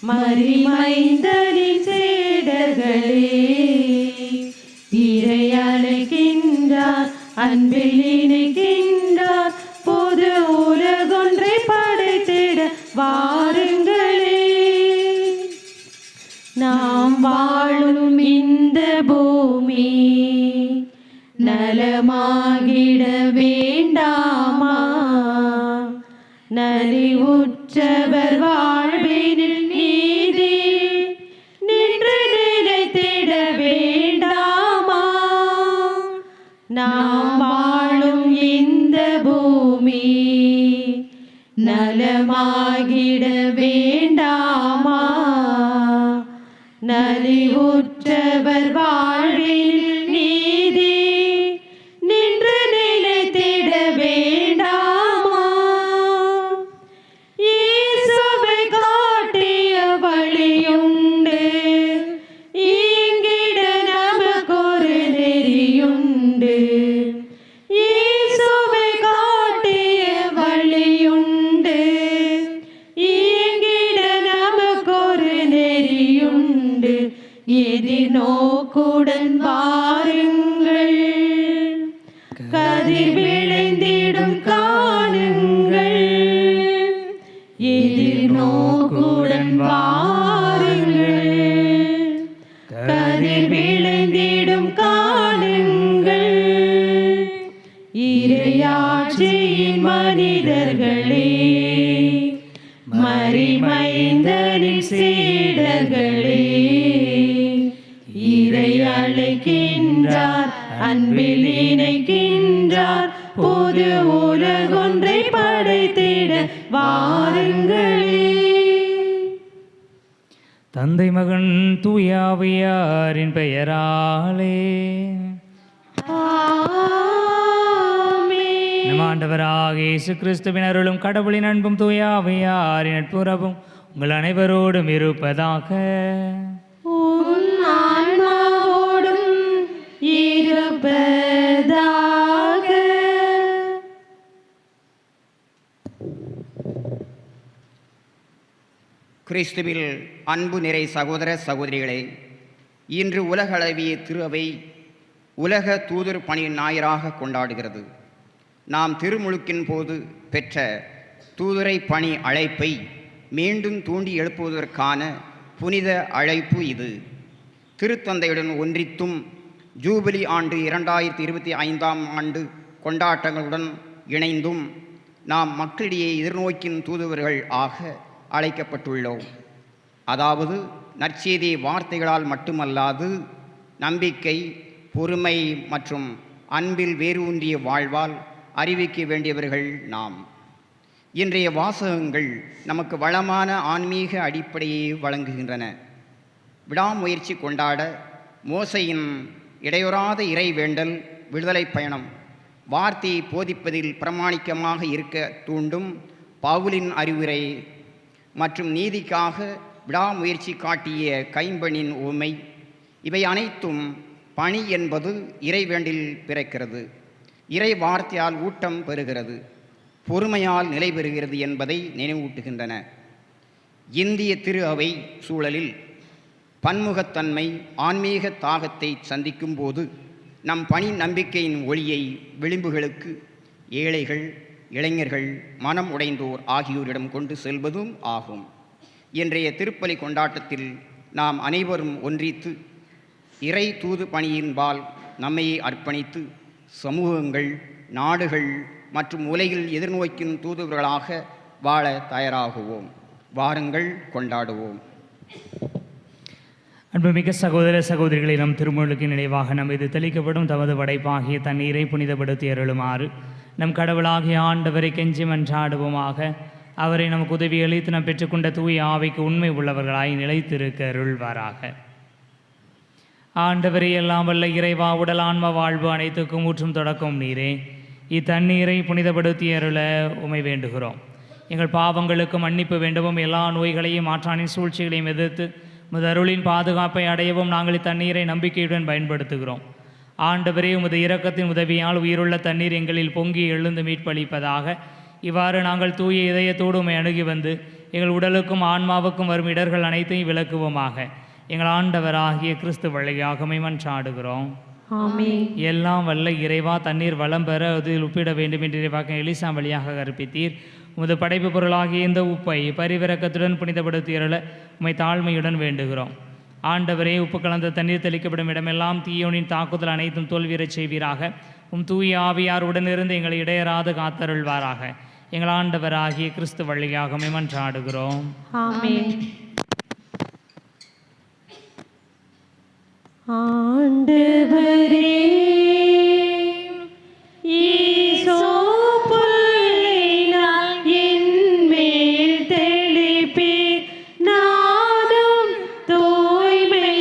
மரிமைந்தனின் சேடர்களே, இறை அழைக்கின்றார், அன்பில் இணைக்கின்றார், பொது உலகொன்றை படைத்திட வாருங்களே. நாம் வாழும் இந்த பூமி நலமாகிட வேண்டாமா? நலிவுற்றவர் வாழ்வினில் நீதி நின்று நிலைத்திட வேண்டாமா? நாம் வாழும் இந்த பூமி நலமாகிட வேண்டாமா? நலிவுற்றவர் வாழ்வினில் நீதி நின்று நிலைத்திட வேண்டாமா? இயேசுவை காட்டிய வழியுண்டு, இங்கிட நமக்கொரு நெறியுண்டு. இயேசுவை காட்டிய வழியுண்டு, இங்கிட நமக்கொரு நெறியுண்டு. எதிர்நோக்குடன் வாருங்கள், கதிர் விளைந்திடும் காணுங்கள். எதிர்நோக்குடன் வாருங்கள், கதிர் விளைந்திடும் காணுங்கள். இறையாட்சியின் மனிதர்களே, மரிமைந்தனின் சீடர்களே, இறை அழைக்கின்றார், அன்பில் இணைக்கின்றார், பொது உலகொன்றை படைத்திட வாருங்களே. தந்தை மகன் தூயாவியாரின் பெயராலே நம் ஆண்டவராக இயேசு கிறிஸ்துவின் அருளும் கடவுளின் அன்பும் தூயாவியாரின் நட்புறவும் உங்கள் அனைவரோடும் இருப்பதாக. உன் ஆன்மாவோடும் இருப்பதாக. கிறிஸ்துவில் அன்பு நிறை சகோதர சகோதரிகளே, இன்று உலகளவிய திரு அவை உலக தூதர் பணி ஞாயிறாக கொண்டாடுகிறது. நாம் திருமுழுக்கின் போது பெற்ற தூதரை பணி அழைப்பை மீண்டும் தூண்டி எழுப்புவதற்கான புனித அழைப்பு இது. திருத்தந்தையுடன் ஒன்றித்தும் ஜூபிலி ஆண்டு 2025ஆம் ஆண்டு கொண்டாட்டங்களுடன் இணைந்தும் நாம் மக்களிடையே எதிர்நோக்கின் தூதுவர்கள் ஆக அழைக்கப்பட்டுள்ளோம். அதாவது நற்செய்தி வார்த்தைகளால் மட்டுமல்லாது நம்பிக்கை, பொறுமை மற்றும் அன்பில் வேரூன்றிய வாழ்வால் அறிவிக்க வேண்டியவர்கள் நாம். இன்றைய வாசகங்கள் நமக்கு வளமான ஆன்மீக அடிப்படையை வழங்குகின்றன. விடாமுயற்சி கொண்டாட மோசையின் இடையுறாத இறை வேண்டல் விடுதலை பயணம், வார்த்தையை போதிப்பதில் பிரமாணிக்கமாக இருக்க தூண்டும் பவுலின் அறிவுரை மற்றும் நீதிக்காக விடாமுயற்சி காட்டிய கைம்பெண்ணின் உவமை, இவை அனைத்தும் பணி என்பது இறைவேண்டில் பிறக்கிறது, இறை வார்த்தையால் ஊட்டம் பெறுகிறது, பொறுமையால் நிலை பெறுகிறது என்பதை நினைவூட்டுகின்றன. இந்திய திரு அவை சூழலில் பன்முகத்தன்மை ஆன்மீக தாகத்தை சந்திக்கும் போது நம் பணி நம்பிக்கையின் ஒளியை விளிம்புகளுக்கு ஏழைகள், இளைஞர்கள், மனம் உடைந்தோர் ஆகியோரிடம் கொண்டு செல்வதும் ஆகும். இன்றைய திருப்பலி கொண்டாட்டத்தில் நாம் அனைவரும் ஒன்றித்து இறை தூது பணியின்பால் நம்மையை அர்ப்பணித்து சமூகங்கள், நாடுகள் மற்றும் உலகில் எதிர்நோக்கின் தூதுவர்களாக வாழ தயாராகுவோம். வாருங்கள், கொண்டாடுவோம். அன்புமிக்க சகோதர சகோதரிகளை, நம் திருமுழுக்கு நினைவாக நம் இது தெளிக்கப்படும் தமது படைப்பாகிய தண்ணீரை புனிதப்படுத்தி அருளுமாறு நம் கடவுளாகிய ஆண்டவரை கெஞ்சி மன்றாடுவோமாக. அவரை நமக்கு உதவி அளித்து நாம் பெற்றுக்கொண்ட தூய ஆவிக்கு உண்மை உள்ளவர்களாய் நிலைத்திருக்க அருள்வாராக. ஆண்டவரை எல்லாம் வல்ல இறைவா, உடல் ஆன்ம வாழ்வு அனைத்துக்கும் ஊற்றும் தொடக்கம் நீரே. இத்தண்ணீரை புனிதப்படுத்தி அருள உமை வேண்டுகிறோம். எங்கள் பாவங்களுக்கு மன்னிப்பு வேண்டவும், எல்லா நோய்களையும் மாற்றானின் சூழ்ச்சிகளையும் எதிர்த்து அருளின் பாதுகாப்பை அடையவும் நாங்கள் இத்தண்ணீரை நம்பிக்கையுடன் பயன்படுத்துகிறோம். ஆண்டவரே, உமது இரக்கத்தின் உதவியால் உயிருள்ள தண்ணீர் எங்களில் பொங்கி எழுந்து மீட்பளிப்பதாக. இவ்வாறு நாங்கள் தூய இதயத்தோடு உம்மை அணுகி வந்து எங்கள் உடலுக்கும் ஆன்மாவுக்கும் வரும் இடர்கள் அனைத்தையும் விலக்குவோமாக. எங்கள் ஆண்டவராகிய கிறிஸ்து வழியாக மன்றாடுகிறோம். ஆமென். எல்லாம் வல்ல இறைவா, தண்ணீர் வளம் பெற அதில் உப்பிட வேண்டும் என்று இறைவாக்க எலிசா வழியாக கற்பித்தீர். உமது படைப்பு பொருளாகிய இந்த உப்பை பரிவிறக்கத்துடன் புனிதப்படுத்தியருள உம்மை தாழ்மையுடன் வேண்டுகிறோம். ஆண்டவரே, உப்பு கலந்த தண்ணீர் தெளிக்கப்படும் இடமெல்லாம் தீயோனின் தாக்குதல் அனைத்தும் தோல்வியறச் செய்வீராக. தூய ஆவியார் உடனிருந்து எங்களை இடையராது காத்தருள்வாராக. எங்கள் ஆண்டவராகிய கிறிஸ்து வழியாக மன்றாடுகிறோம். ஆமென். ஆண்டவரே, ஈசோப்புள்ளினால் என்மேல் தெளிப்பீர். நானும் தூய்மை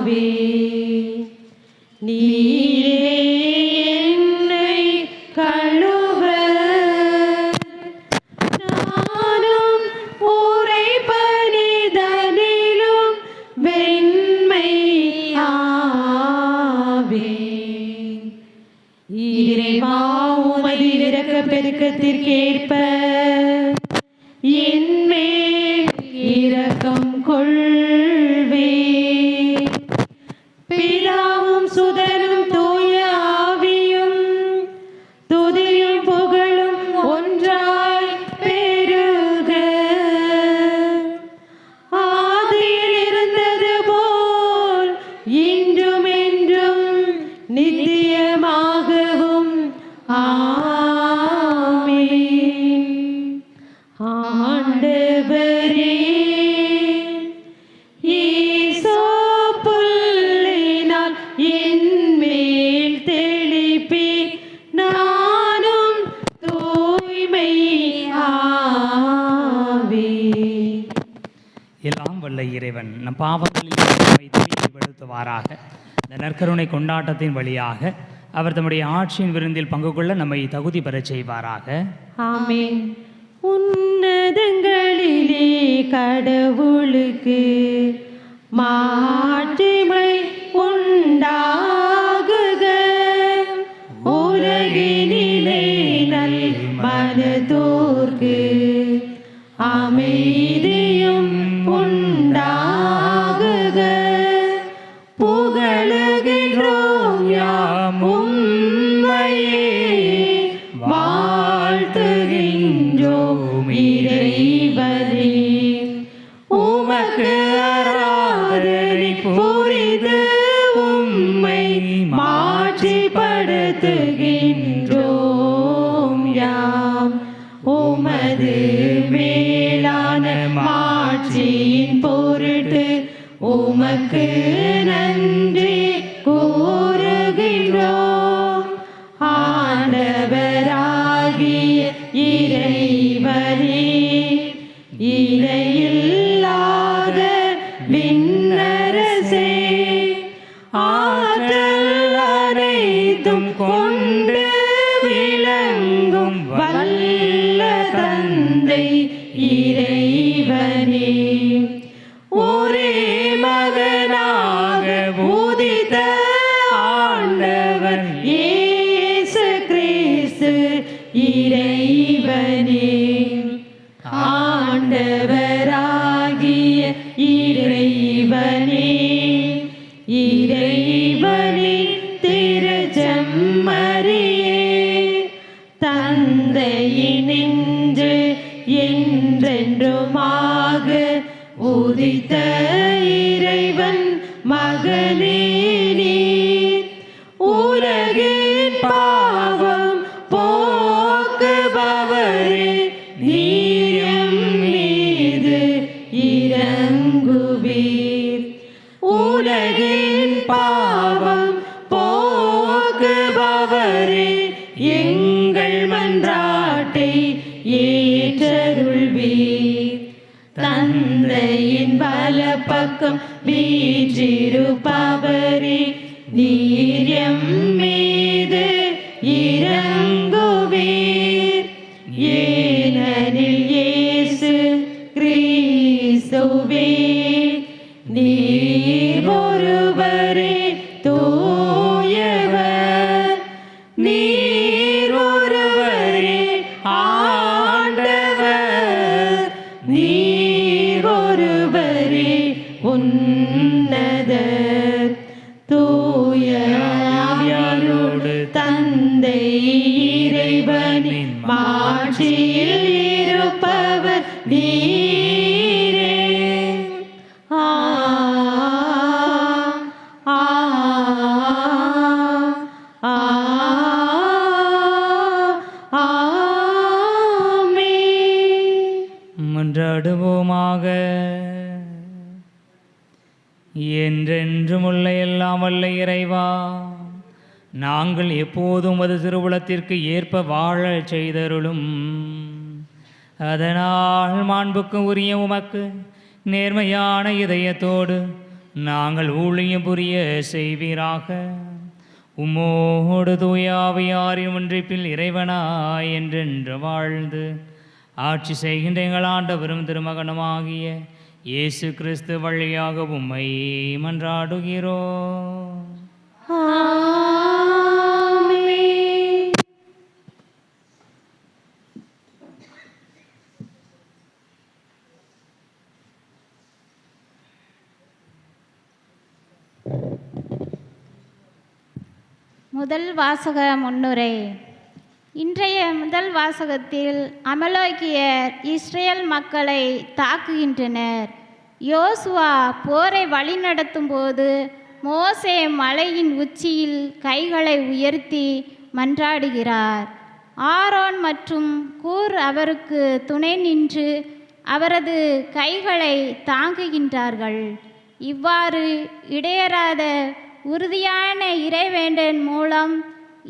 ஆவேன். நீரே என்னை கழுவ, நானும் உறைபனிதனிலும் வெண்மை ஆவேன். இறைவா, உமது இரக்கப் பெருக்கத்திற்கேற்ப என்மேல் இரக்கம் கொள்வே. பிதாவும் சுதனும் தூய ஆவியும் துதியும் புகழும் ஒன்றாய் பெருக. ஆதியில் இருந்தது போல் இன்றும் என்றும் நித்தியமாகவும் ஆமென். ஆண்டவரே, ஈசோப்புள்ளினால் என்மேல் தெளிப்பீர். நானும் தூய்மை ஆவேன். எல்லாம் வல்ல இறைவன் நம் பாவங்களில் நம்மை தூய்மைப்படுத்துவாராக. இந்த நற்கருணை கொண்டாட்டத்தின் வழியாக அவர் தம்முடைய ஆட்சியின் விருந்தில் பங்கு கொள்ள நம்மை தகுதி பெறச் செய்வாராக. ஆமென். உன்னதங்களிலே கடவுளுக்கு மாட்சிமை உண்டாகுக. உலகினிலே நல் மனதோர்க்கு அமைதியும் உண்டாகுக. புகழுகின்றோம் யாம் உம்மையே, வாழ்த்துகின்றோம் இறைவனே. உமக்கு ஆராதனை புரிந்து உம்மை மாட்சிப்படுத்துகின்றோம் யாம். உமது மேலான மாட்சியின் பொருட்டு உமக்கு நன்றி கூறுகின்றோம். ஆண்டவராகிய இறைவனே, இணையில்லாத விண்ணரசே, ஆற்றல் அனைத்தும் கொண்டு விளங்கும் வல்ல தந்தை இறைவனே, ஒரே மகனாக உதித்த ஆண்டவர் இயேசு கிறிஸ்து இறைவனே, ஆண்டவராகிய இறைவனே, இறைவனின் திருச்செம்மறியே, தந்தையினின்று என்றென்றுமாக உதித்த இறைவன் மகனே நீர். உலகின் பாவம் போக்குபவரே, நீர் எம் மீது இரங்குவீர். உலகின் பாவம் போக்குபவரே, எங்கள் மன்றாட்டை ஏற்றருள்வீர். தந்தையின் பலப்பக்கம் வீற்றிருப்பவரே, நீர் எம் மீது இரங்குவீர். ஏனெனில் இயேசு கிறிஸ்துவே, நீர் ஒருவரே தூயவர், நீர் ஒருவரே ஆண்டவர், நீர் ஒருவரே உன்னதர், தூய ஆவியாரோடு தந்தை இறைவனின் மாட்சியில் இருப்பவர் நீரே. ஆ ஆ ஆ ஆமென். மன்றாடுவோமாக. என்றென்றும் உள்ள எல்லாம் வல்ல இறைவா, நாங்கள் எப்போதும் அது திருவுளத்திற்கு ஏற்ப வாழச் செய்தருளும். அதனால் மாண்புக்கு உரிய உமக்கு நேர்மையான இதயத்தோடு நாங்கள் ஊழியம் புரிய செய்வீராக. உம்மோடு தூய ஆவியாரின் ஒன்றிப்பில் இறைவனாய் என்றென்று வாழ்ந்து ஆட்சி செய்கின்ற எங்கள் ஆண்டவரும் திருமகனுமாகிய இயேசு கிறிஸ்து வழியாக உம்மை மன்றாடுகிறோம். ஆமென். முதல் வாசக முன்னுரை. இன்றைய முதல் வாசகத்தில் அமலேக்கியர் இஸ்ரேல் மக்களை தாக்குகின்றனர். யோசுவா போரை வழிநடத்தும் போது மோசே மலையின் உச்சியில் கைகளை உயர்த்தி மன்றாடுகிறார். ஆரோன் மற்றும் கூர் அவருக்கு துணை நின்று அவரது கைகளை தாங்குகின்றார்கள். இவ்வாறு இடையறாத உறுதியான இறைவேண்டல் மூலம்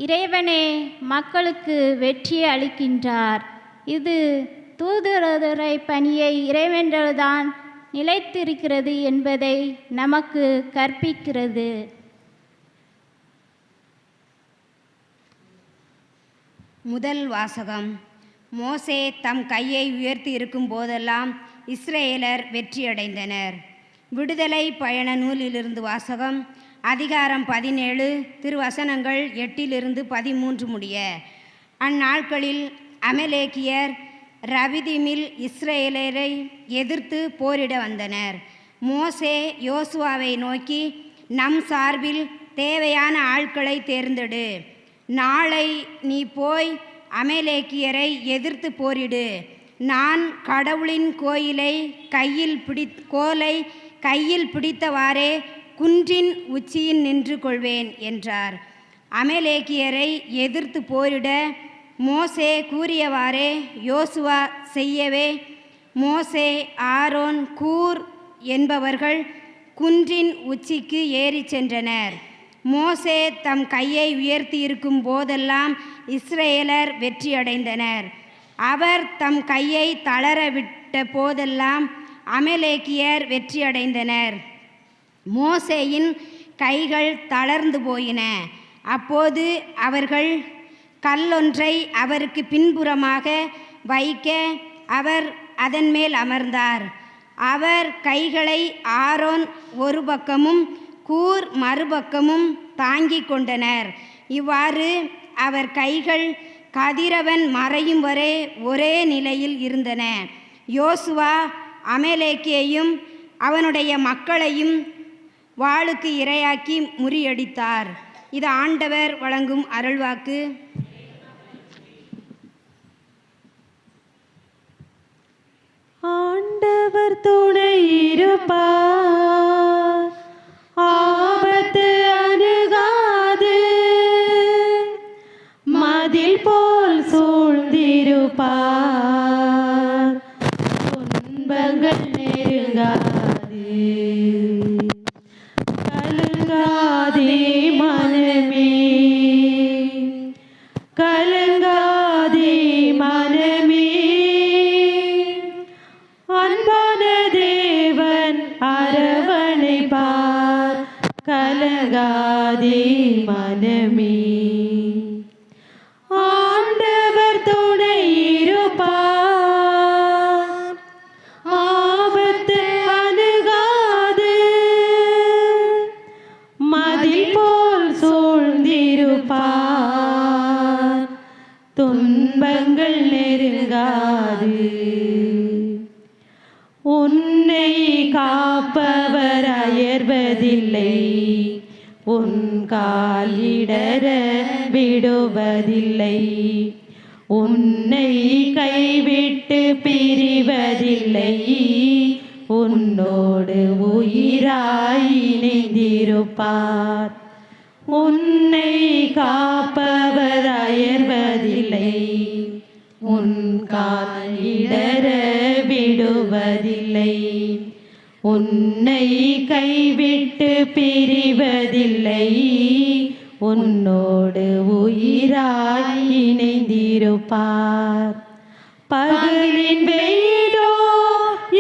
இறைவனே மக்களுக்கு வெற்றியை அளிக்கின்றார். இது தூதுரை பணியை இறைவேண்டல்தான் நிலைத்திருக்கிறது என்பதை நமக்கு கற்பிக்கிறது. முதல் வாசகம். மோசே தம் கையை உயர்த்தி இருக்கும் போதெல்லாம் இஸ்ரேலர் வெற்றியடைந்தனர். விடுதலை பயண நூலிலிருந்து வாசகம். அதிகாரம் 17, திருவசனங்கள் 8-13 முடிய. அந்நாட்களில் அமலேக்கியர் ரபிதீமில் இஸ்ரேலரை எதிர்த்து போரிட வந்தனர். மோசே யோசுவாவை நோக்கி, நம் சார்பில் தேவையான ஆட்களை தேர்ந்தெடு. நாளை நீ போய் அமலேக்கியரை எதிர்த்து போரிடு. நான் கடவுளின் கோலை கையில் பிடித்தவாறே குன்றின் உச்சியில் நின்று கொள்வேன் என்றார். அமலேக்கியரை எதிர்த்து போரிட மோசே கூறியவாறே யோசுவா செய்யவே மோசே, ஆரோன், கூர் என்பவர்கள் குன்றின் உச்சிக்கு ஏறி சென்றனர். மோசே தம் கையை உயர்த்தி இருக்கும் போதெல்லாம் இஸ்ரேலர் வெற்றியடைந்தனர். அவர் தம் கையை தளரவிட்ட போதெல்லாம் அமலேக்கியர் வெற்றியடைந்தனர். மோசேயின் கைகள் தளர்ந்து போயின. அப்போது அவர்கள் கல்லொன்றை அவருக்கு பின்புறமாக வைக்க அவர் அதன் மேல் அமர்ந்தார். அவர் கைகளை ஆரோன் ஒரு பக்கமும் கூர் மறுபக்கமும் தாங்கிக் கொண்டனர். இவ்வாறு அவர் கைகள் கதிரவன் மறையும் வரை ஒரே நிலையில் இருந்தன. யோசுவா அமலேக்கியையும் அவனுடைய மக்களையும் வாளுக்கு இரையாக்கி முறியடித்தார். இது ஆண்டவர் வழங்கும் அருள்வாக்கு. ஆண்டவர் துணை இருப்பார், ஆபத்து அணுகாது. மதில் போல் சூழ்ந்திருப்பார், துன்பங்கள் நெருங்காது. கலங்காதே மனமே, கலங்காதே மனமே. அன்பான தேவன் அரவணைப்பார், கலங்காதே மனமே. ஆண்டவர் துணை இருப்பார், ஆபத்து அணுகாது. மதில் போல் சூழ்ந்திருப்பார், துன்பங்கள் நெருங்காது. உன்னை காப்பவர் அயர்வதில்லை, உன் கால் இடற விடுவதில்லை. உன்னை கைவிட்டு பிரிவதில்லை, உன்னோடு உயிராய் இணைந்திருப்பார். உன்னை காப்பவர் அயர்வதில்லை, உன் கால் இடற விடுவதில்லை. உன்னை கைவிட்டு பிரிவதில்லை, உன்னோடு உயிராய் இணைந்திருப்பார். பகலின் வெயிலோ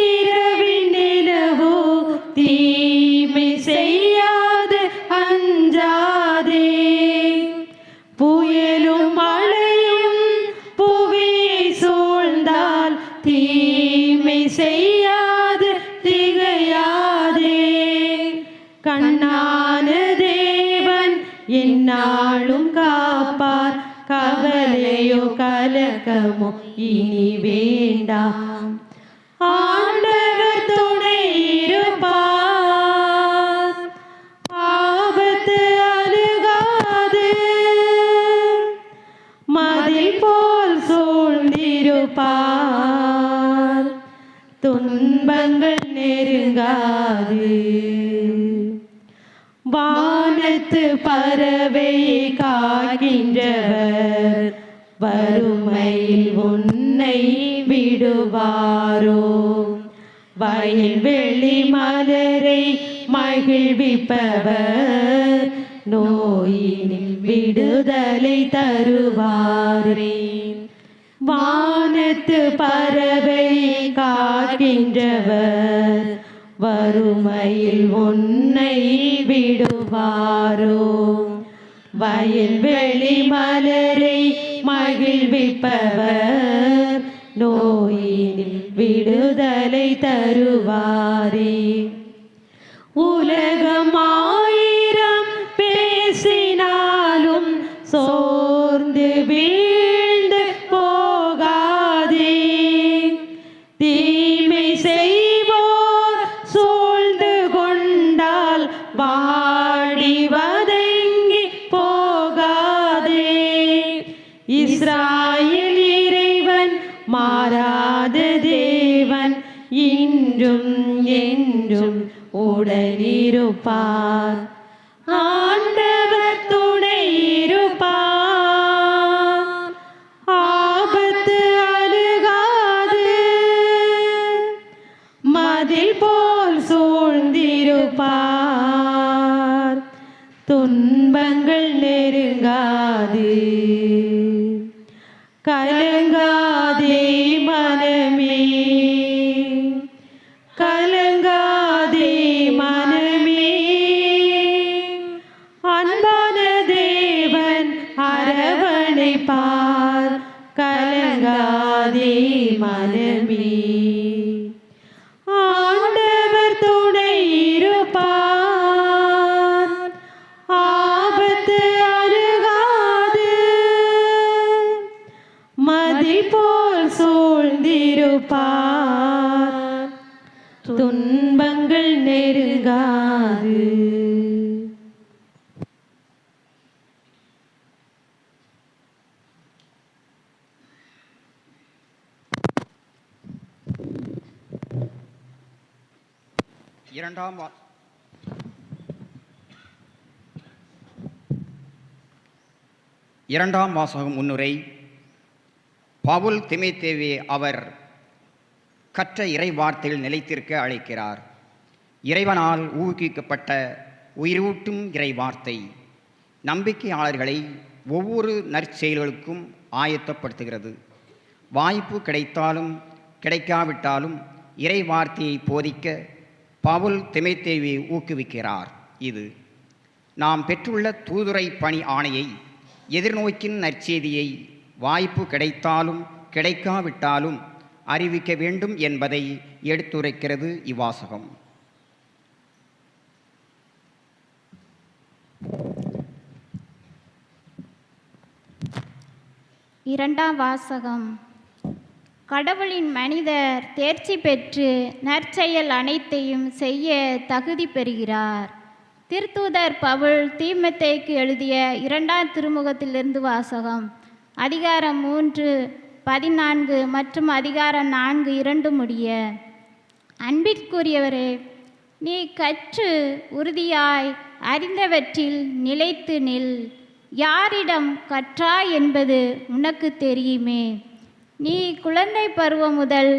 இரவின் நிலவோ தீமை செய்யாது அஞ்சாதே. புயலும் மழையும் புவியை சூழ்ந்தால் தீமை செய்யாது திகையாதே. கண்ணான தேவன் எந்நாளும் காப்பார், கவலையோ கலக்கமோ இனி வேண்டாம். ஆண்டவர் துணை இருப்பார், ஆபத்து அணுகாது. மதில் போல் சூழ்ந்திருப்பார், துன்பங்கள் நெருங்காது. வானத்து பறவை காக்கின்றவர், வறுமையில் உன்னை விடுவாரோ. வயல்வெளி மலரை மகிழ்விப்பவர், நோயினில் விடுதலை தருவாரே. வானத்து பறவை காக்கின்றவர், வறுமையில் உன்னை விடுவாரோ. வயல்வெளி மலரை மகிழ்விப்பவர், நோயினில் விடுதலை தருவாரே. உலகம் ஆயிரம் பேசினாலும் சோர்ந்து வீழ்ந்து போகாதே. தீமை செய்வோர் சூழ்ந்து கொண்டால் வாடி வதங்கி போகாதே. இஸ்ராயேல் இறைவன் மாறாத தேவன், இன்றும் என்றும் உடனிருப்பார். ஆண்டவர் துணை இருப்பார், ஆபத்து அணுகாது. மதில் போல் சூழ்ந்திருப்பார், துன்பங்கள் நெருங்காது. கலங்காதே மனமே, கலங்காதே மனமே. அன்பான தேவன் அரவணைப்பார், கலங்காதே மனமே. ஆண்டவர் துணை இருப்பார், ஆபத்து அணுகாது. மதில் போல் சூழ்ந்திருப்பார், துன்பங்கள் நெருங்காது. இரண்டாம் வாசகம் முன்னுரை. பவுல் தீமோத்தேயுவை அவர் கற்ற இறை வார்த்தையில் நிலைத்திருக்க அழைக்கிறார். இறைவனால் ஊக்குவிக்கப்பட்ட உயிரூட்டும் இறை வார்த்தை நம்பிக்கையாளர்களை ஒவ்வொரு நற்செயல்களுக்கும் ஆயத்தப்படுத்துகிறது. வாய்ப்பு கிடைத்தாலும் கிடைக்காவிட்டாலும் இறை வார்த்தையை போதிக்க பவுல் தீமோத்தேயுவை ஊக்குவிக்கிறார். இது நாம் பெற்றுள்ள தூதுரை பணி ஆணையை, எதிர்நோக்கின் நற்செய்தியை வாய்ப்பு கிடைத்தாலும் கிடைக்காவிட்டாலும் அறிவிக்க வேண்டும் என்பதை எடுத்துரைக்கிறது இவ்வாசகம். இரண்டாம் வாசகம். கடவுளின் மனிதர் தேர்ச்சி பெற்று நற்செயல் அனைத்தையும் செய்ய தகுதி பெறுகிறார். திருத்தூதர் பவுல் தீமோத்தேயுக்கு எழுதிய 2ஆம் திருமுகத்திலிருந்து வாசகம். அதிகாரம் 3:14 மற்றும் அதிகாரம் 4:2 முடிய. அன்பிற்குரியவரே, நீ கற்று உறுதியாய் அறிந்தவற்றில் நிலைத்து நில். யாரிடம் கற்றாய் என்பது உனக்கு தெரியுமே. நீ குழந்தை பருவம் முதல்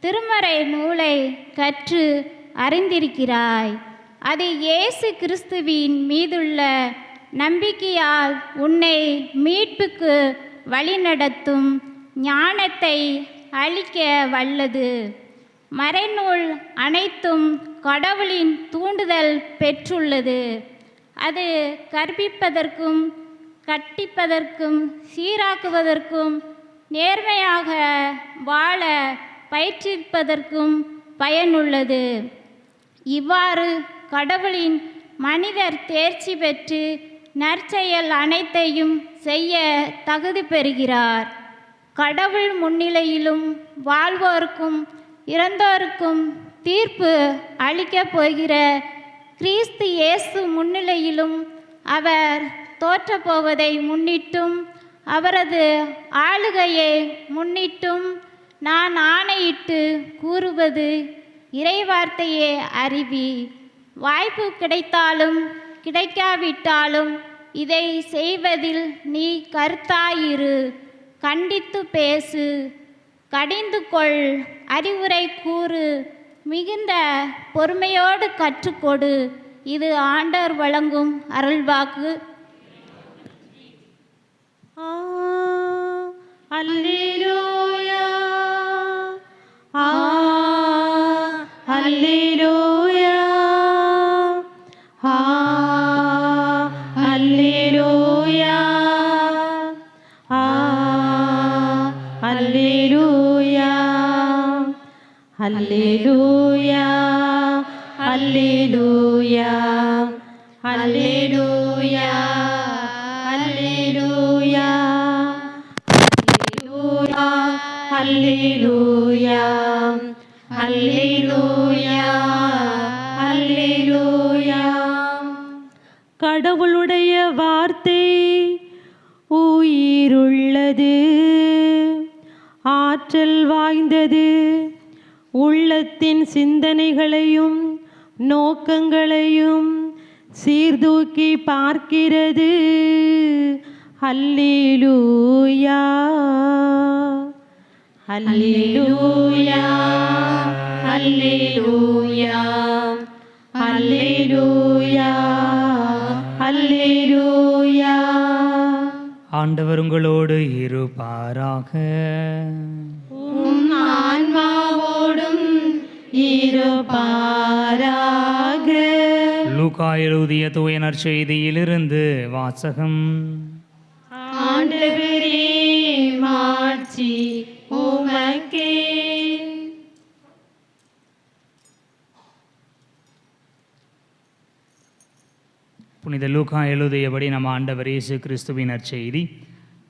திருமறை நூலை கற்று அறிந்திருக்கிறாய். அது இயேசு கிறிஸ்துவின் மீதுள்ள நம்பிக்கையால் உன்னை மீட்புக்கு வழிநடத்தும் ஞானத்தை அளிக்க வல்லது. மறைநூல் அனைத்தும் கடவுளின் தூண்டுதல் பெற்றுள்ளது. அது கற்பிப்பதற்கும் கற்பிப்பதற்கும் சீராக்குவதற்கும் நேர்மையாக வாழ பயிற்றுவிப்பதற்கும் பயனுள்ளது. இவ்வாறு கடவுளின் மனிதர் தேர்ச்சி பெற்று நற்செயல் அனைத்தையும் செய்ய தகுதி பெறுகிறார். கடவுள் முன்னிலையிலும் வாழ்வோருக்கும் இறந்தோருக்கும் தீர்ப்பு அளிக்கப் போகிற கிறிஸ்து இயேசு முன்னிலையிலும் அவர் தோற்றப்போவதை முன்னிட்டும் அவரது ஆளுகையை முன்னிட்டும் நான் ஆணையிட்டு கூறுவது இறைவார்த்தையே அறிவி. வாய்ப்பு கிடைத்தாலும் கிடைக்காவிட்டாலும் இதை செய்வதில் நீ கருத்தாயிரு. கண்டித்து பேசு, கடிந்து கொள், அறிவுரை கூறு, மிகுந்த பொறுமையோடு கற்றுக்கொடு. இது ஆண்டவர் வழங்கும் அருள்வாக்கு. அல்லேலூயா, அல்லேலூயா, அல்லேலூயா, அல்லேலூயா, அல்லேலூயா, அல்லேலூயா, அல்லேலூயா, அல்லேலூயா, அல்லேலூயா, அல்லேலூயா, அல்லேலூயா. கடவுளுடைய வார்த்தை உயிருள்ளது, ஆற்றல் வாய்ந்தது, உள்ளத்தின் சிந்தனைகளையும் நோக்கங்களையும் சீர்தூக்கி பார்க்கிறது. அல்லேலூயா, அல்லேலூயா, அல்லேலூயா, அல்லேலூயா, அல்லேலூயா. ஆண்டவர் உங்களோடு இருப்பாராக. உம் ஆன்மாவோடும் இருப்பாராக. லூக்கா எழுதிய தூய நற்செய்தியிலிருந்து வாசகம். ஆண்டவரே, மாட்சி உமக்கே. புனித லூக்கா எழுதியபடி நம்ம ஆண்டவர் இயேசு கிறிஸ்துவின் நற்செய்தி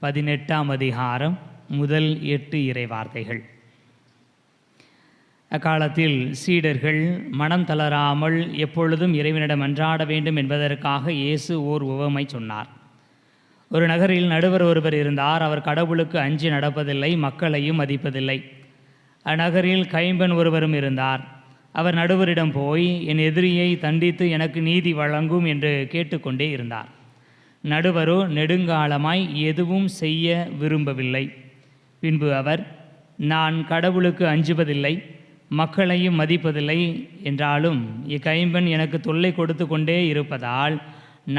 18ஆம் அதிகாரம் முதல் 8 இறை வார்த்தைகள். அக்காலத்தில் சீடர்கள் மனம் தளராமல் எப்பொழுதும் இறைவனிடம் மன்றாட வேண்டும் என்பதற்காக இயேசு ஓர் உவமை சொன்னார். ஒரு நகரில் நடுவர் ஒருவர் இருந்தார். அவர் கடவுளுக்கு அஞ்சி நடப்பதில்லை, மக்களையும் மதிப்பதில்லை. அந்நகரில் கைம்பெண் ஒருவரும் இருந்தார். அவர் நடுவரிடம் போய் என் எதிரியை தண்டித்து எனக்கு நீதி வழங்கும் என்று கேட்டுக்கொண்டே இருந்தார். நடுவரோ நெடுங்காலமாய் எதுவும் செய்ய விரும்பவில்லை. பின்பு அவர், நான் கடவுளுக்கு அஞ்சுவதில்லை, மக்களையும் மதிப்பதில்லை என்றாலும் இக்கைம்பெண் எனக்கு தொல்லை கொடுத்து கொண்டே இருப்பதால்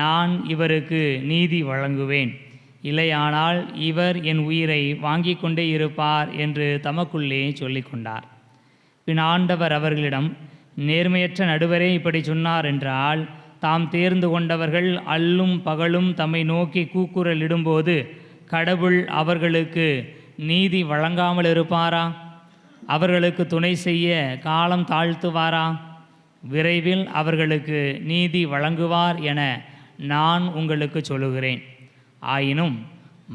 நான் இவருக்கு நீதி வழங்குவேன், இல்லையானால் இவர் என் உயிரை வாங்கி கொண்டே இருப்பார் என்று தமக்குள்ளே சொல்லிக்கொண்டார். பின் ஆண்டவர் அவர்களிடம், நேர்மையற்ற நடுவரே இப்படி சொன்னார் என்றால் தாம் தேர்ந்து கொண்டவர்கள் அல்லும் பகலும் தம்மை நோக்கி கூக்குரலிடும்போது கடவுள் அவர்களுக்கு நீதி வழங்காமல் இருப்பாரா? அவர்களுக்கு துணை செய்ய காலம் தாழ்த்துவாரா? விரைவில் அவர்களுக்கு நீதி வழங்குவார் என நான் உங்களுக்கு சொல்லுகிறேன். ஆயினும்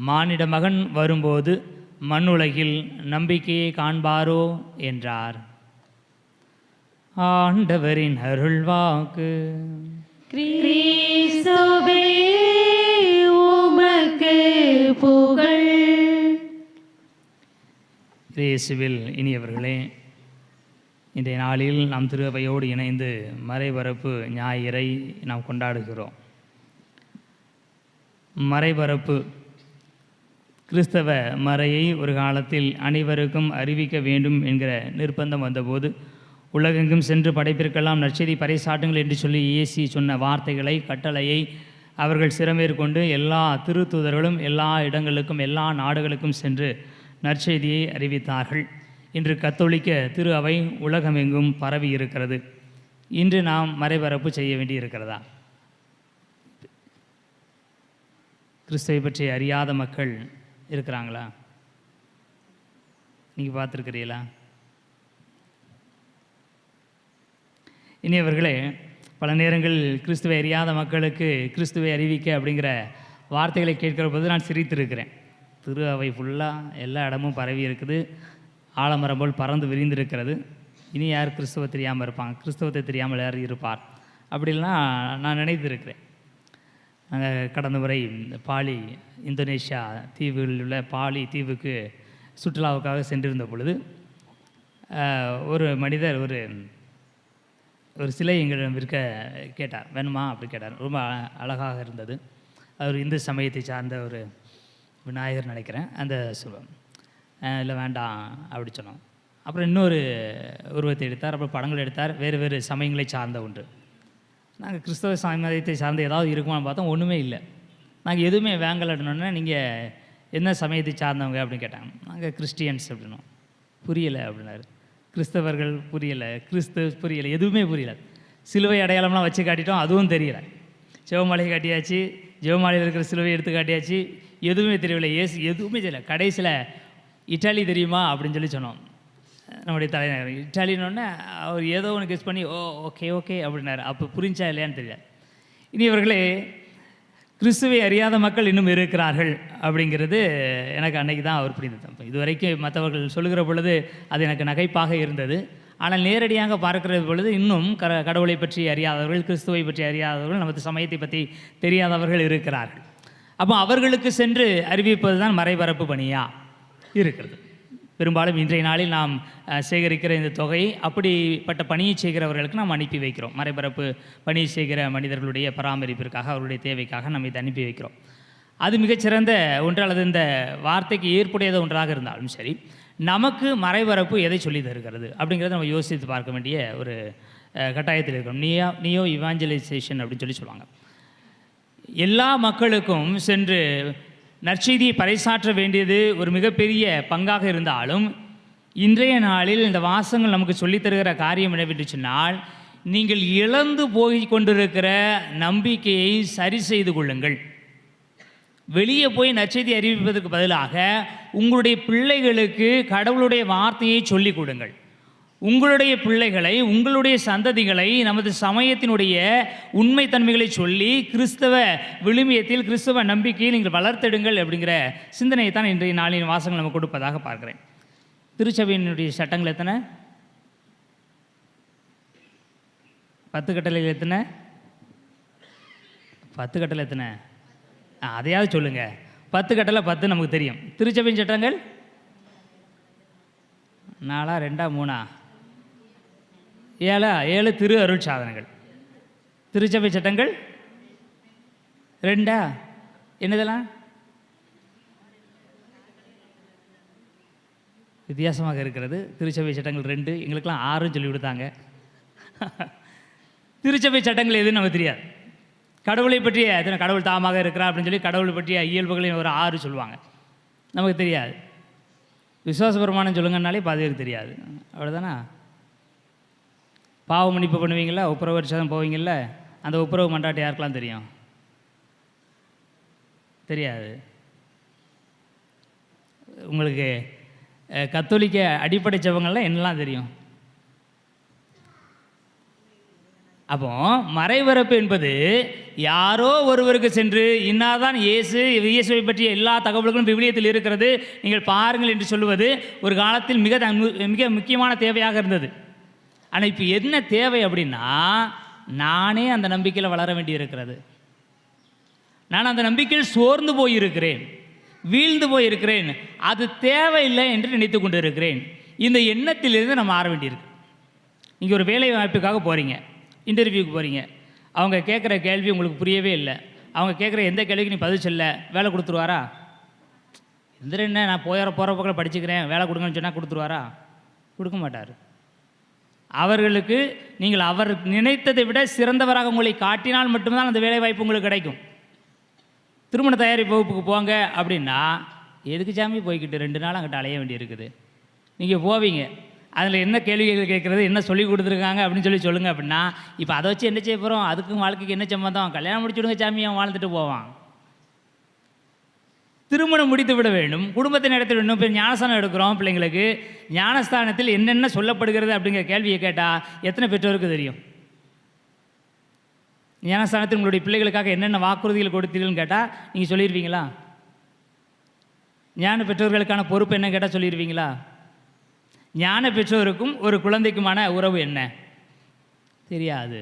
மானிட மகன் வரும்போது மண்ணுலகில் நம்பிக்கையை காண்பாரோ என்றார். ஆண்டவரின் அருள்வாக்கு. கிறிஸ்துவே உமக்கு புகழ். இயேசுவில் இனியவர்களே, இன்றைய நாளில் நாம் திரு அவையோடு இணைந்து மறைபரப்பு ஞாயிறை நாம் கொண்டாடுகிறோம். மறைபரப்பு கிறிஸ்தவ மறையை ஒரு காலத்தில் அனைவருக்கும் அறிவிக்க வேண்டும் என்கிற நிர்பந்தம் வந்தபோது உலகெங்கும் சென்று படைப்பிற்கெல்லாம் நற்செய்தி பறைசாட்டுங்கள் என்று சொல்லி இயேசு சொன்ன வார்த்தைகளை, கட்டளையை அவர்கள் சிறமேற்கொண்டு எல்லா திருத்தூதர்களும் எல்லா இடங்களுக்கும் எல்லா நாடுகளுக்கும் சென்று நற்செய்தியை அறிவித்தார்கள். இன்று கத்தோலிக்க திரு அவை உலகமெங்கும் பரவி இருக்கிறது. இன்று நாம் மறைபரப்பு செய்ய வேண்டி இருக்கிறதா? கிறிஸ்துவை பற்றி அறியாத மக்கள் இருக்கிறாங்களா? நீங்கள் பார்த்துருக்கிறீங்களா? இனியவர்களே, பல நேரங்களில் கிறிஸ்துவை அறியாத மக்களுக்கு கிறிஸ்துவை அறிவிக்க அப்படிங்கிற வார்த்தைகளை கேட்கிற போது நான் சிரித்திருக்கிறேன். திரு அவை ஃபுல்லாக எல்லா இடமும் பரவி இருக்குது, ஆலமரம் போல் பறந்து விரிந்திருக்கிறது. இனி யார் கிறிஸ்துவ தெரியாமல் இருப்பாங்க? கிறிஸ்தவத்தை தெரியாமல் யார் இருப்பார்? அப்படின்லாம் நான் நினைத்திருக்கிறேன். நாங்கள் கடந்த முறை பாலி, இந்தோனேஷியா தீவுகளில் உள்ள பாலி தீவுக்கு சுற்றுலாவுக்காக சென்றிருந்த பொழுது ஒரு மனிதர் ஒரு சிலை எங்களிடம் விற்க கேட்டார். வேணுமா அப்படி கேட்டார். ரொம்ப அழகாக இருந்தது. அவர் இந்து சமயத்தை சார்ந்த ஒரு விநாயகர் நினைக்கிறேன். அந்த சுபம் இல்லை வேண்டாம் அப்படி சொன்னோம். அப்புறம் இன்னொரு உருவத்தை எடுத்தார். அப்புறம் படங்கள் எடுத்தார். வேறு வேறு சமயங்களை சார்ந்த ஒன்று. நாங்கள் கிறிஸ்தவ சமயத்தை சார்ந்த ஏதாவது இருக்குமான்னு பார்த்தோம், ஒன்றுமே இல்லை. நாங்கள் எதுவுமே வேங்கலன்னொன்னே நீங்கள் என்ன சமயத்தை சார்ந்தவங்க அப்படின்னு கேட்டாங்க. நாங்கள் கிறிஸ்டியன்ஸ் அப்படின்னோம். புரியலை அப்படின்னாரு. கிறிஸ்தவர்கள் புரியலை, கிறிஸ்து புரியலை, எதுவுமே புரியலை. சிலுவை அடையாளம்லாம் வச்சு காட்டிட்டோம், அதுவும் தெரியலை. ஜெபமாலை காட்டியாச்சு, ஜெபமாலையில் இருக்கிற சிலுவை எடுத்து காட்டியாச்சு, எதுவுமே தெரியவில்லை. எதுவுமே தெரியல. கடைசியில் இட்டாலி தெரியுமா அப்படின்னு சொல்லி சொன்னோம். நம்முடைய தலைநகர் இட்டாலின்னொன்னே அவர் ஏதோ ஒன்று கெஸ் பண்ணி ஓகே ஓகே அப்படின்னாரு. அப்போ புரிஞ்சா இல்லையான்னு தெரியல. இனியவர்களே, கிறிஸ்துவை அறியாத மக்கள் இன்னும் இருக்கிறார்கள் அப்படிங்கிறது எனக்கு அன்னைக்கு தான் அவர் புரிந்தது. இதுவரைக்கும் மற்றவர்கள் சொல்லுகிற பொழுது அது எனக்கு நகைப்பாக இருந்தது. ஆனால் நேரடியாக பார்க்கிற பொழுது இன்னும் கடவுளை பற்றி அறியாதவர்கள், கிறிஸ்துவை பற்றி அறியாதவர்கள், நமது சமயத்தை பற்றி தெரியாதவர்கள் இருக்கிறார்கள். அப்போ அவர்களுக்கு சென்று அறிவிப்பது தான் மறைபரப்பு பணியாக இருக்கிறது. பெரும்பாலும் இன்றைய நாளில் நாம் சேகரிக்கிற இந்த தொகையை அப்படிப்பட்ட பணியை செய்கிறவர்களுக்கு நாம் அனுப்பி வைக்கிறோம். மறைபரப்பு பணியை செய்கிற மனிதர்களுடைய பராமரிப்பிற்காக, அவருடைய தேவைக்காக நம்ம இதை அனுப்பி வைக்கிறோம். அது மிகச்சிறந்த ஒன்று, அல்லது இந்த வார்த்தைக்கு ஏற்புடையது ஒன்றாக இருந்தாலும் சரி, நமக்கு மறைபரப்பு எதை சொல்லி தருகிறது அப்படிங்கிறத நம்ம யோசித்து பார்க்க வேண்டிய ஒரு கட்டாயத்தில் இருக்கிறோம். நியோ இவாஞ்சலைசேஷன் அப்படின்னு சொல்லுவாங்க. எல்லா மக்களுக்கும் சென்று நற்செய்தியை பறைசாற்ற வேண்டியது ஒரு மிகப்பெரிய பங்காக இருந்தாலும், இன்றைய நாளில் இந்த வாசகங்கள் நமக்கு சொல்லித்தருகிற காரியம் என்னவென்று சொன்னால், நீங்கள் இழந்து போய் கொண்டிருக்கிற நம்பிக்கையை சரி செய்து கொள்ளுங்கள். வெளியே போய் நற்செய்தி அறிவிப்பதற்கு பதிலாக உங்களுடைய பிள்ளைகளுக்கு கடவுளுடைய வார்த்தையை சொல்லிக் கொடுங்கள். உங்களுடைய பிள்ளைகளை, உங்களுடைய சந்ததிகளை நமது சமயத்தினுடைய உண்மைத்தன்மைகளை சொல்லி கிறிஸ்தவ விழுமியத்தில், கிறிஸ்தவ நம்பிக்கையில் நீங்கள் வளர்த்தெடுங்கள் அப்படிங்கிற சிந்தனையை தான் இன்றைய நாளின் வாசகங்கள் நம்ம கொடுப்பதாக பார்க்குறேன். திருச்சபையினுடைய சட்டங்கள் எத்தனை? 10 கட்டளைகள் எத்தனை? 10 கட்டளை எத்தனை? அதையாவது சொல்லுங்கள். 10 கட்டளை 10 நமக்கு தெரியும். திருச்சபையின் சட்டங்கள் 4, 2, 3, 7 திரு அருள் சாதனங்கள். திருச்சபை சட்டங்கள் 2 என்னதெல்லாம் வித்தியாசமாக இருக்கிறது. திருச்சபை சட்டங்கள் 2, எங்களுக்கெல்லாம் 6 சொல்லி கொடுத்தாங்க. திருச்சபை சட்டங்கள் எதுன்னு நமக்கு தெரியாது. கடவுளை பற்றிய கடவுள் தாமாக இருக்கிறார் அப்படின்னு சொல்லி கடவுளை பற்றிய இயல்புகளையும் ஒரு 6 சொல்லுவாங்க, நமக்கு தெரியாது. விசுவாச பிரமாணம் சொல்லுங்கன்னாலே பாதிக்கு தெரியாது. அவ்வளோதானா? பாவ மன்னிப்பு பண்ணுவீங்களா, ஒப்புரவு வருஷம் போவீங்கள்ல, அந்த ஒப்புரவு மன்றாட்டு யாருக்கெல்லாம் தெரியும்? தெரியாது. உங்களுக்கு கத்தோலிக்க அடிப்படை ஜெபங்கள்லாம் என்னெல்லாம் தெரியும்? அப்போ மறைபரப்பு என்பது யாரோ ஒருவருக்கு சென்று இன்னாதான் இயேசுவை பற்றிய எல்லா தகவல்களும் விவிலியத்தில் இருக்கிறது, நீங்கள் பாருங்கள் என்று சொல்லுவது ஒரு காலத்தில் மிக முக்கியமான தேவையாக இருந்தது. ஆனால் இப்போ என்ன தேவை அப்படின்னா, நானே அந்த நம்பிக்கையில் வளர வேண்டியிருக்கிறது. நான் அந்த நம்பிக்கையில் சோர்ந்து போயிருக்கிறேன், வீழ்ந்து போயிருக்கிறேன், அது தேவையில்லை என்று நினைத்து கொண்டு இருக்கிறேன். இந்த எண்ணத்திலிருந்து நம்ம மாற வேண்டியிருக்கு. நீங்கள் ஒரு வேலை வாய்ப்புக்காக போகிறீங்க, இன்டர்வியூக்கு போகிறீங்க, அவங்க கேட்குற கேள்வி உங்களுக்கு புரியவே இல்லை, அவங்க கேட்குற எந்த கேள்விக்கு நீ பதில் சொல்ல, வேலை கொடுத்துருவாரா? எந்த என்ன நான் போகிற பக்கம் படிச்சுக்கிறேன், வேலை கொடுங்கன்னு சொன்னால் கொடுத்துருவாரா? கொடுக்க மாட்டார். அவர்களுக்கு நீங்கள் அவர் நினைத்ததை விட சிறந்தவராக உங்களை காட்டினால் மட்டும்தான் அந்த வேலை வாய்ப்பு உங்களுக்கு கிடைக்கும். திருமண தயாரிப்பு வகுப்புக்கு போங்க அப்படின்னா, எதுக்கு சாமி போய்கிட்டு 2 நாள் அங்கிட்ட அலைய வேண்டியிருக்குது. நீங்கள் போவீங்க, அதில் என்ன கேள்விகள் கேட்குறது, என்ன சொல்லி கொடுத்துருக்காங்க அப்படின்னு சொல்லுங்கள் அப்படின்னா, இப்போ அதை வச்சு என்ன செய்ய போகிறோம், அதுக்கும் வாழ்க்கைக்கு என்ன சம்மந்தம், கல்யாணம் முடிச்சுடுங்க சாமி, அவன் வாழ்ந்துட்டு போவான். திருமணம் முடித்து விட வேண்டும், குடும்பத்தை நடத்த வேண்டும். இப்போ ஞானஸ்தானம் எடுக்கிறோம், பிள்ளைங்களுக்கு ஞானஸ்தானத்தில் என்னென்ன சொல்லப்படுகிறது அப்படிங்கிற கேள்வியை கேட்டால் எத்தனை பெற்றோருக்கு தெரியும்? ஞானஸ்தானத்தில் உங்களுடைய பிள்ளைகளுக்காக என்னென்ன வாக்குறுதிகள் கொடுத்தீர்கள்னு கேட்டால் நீங்கள் சொல்லிடுவீங்களா? ஞான பெற்றோர்களுக்கான பொறுப்பு என்ன கேட்டால் சொல்லிடுவீங்களா? ஞான பெற்றோருக்கும் ஒரு குழந்தைக்குமான உறவு என்ன தெரியாது,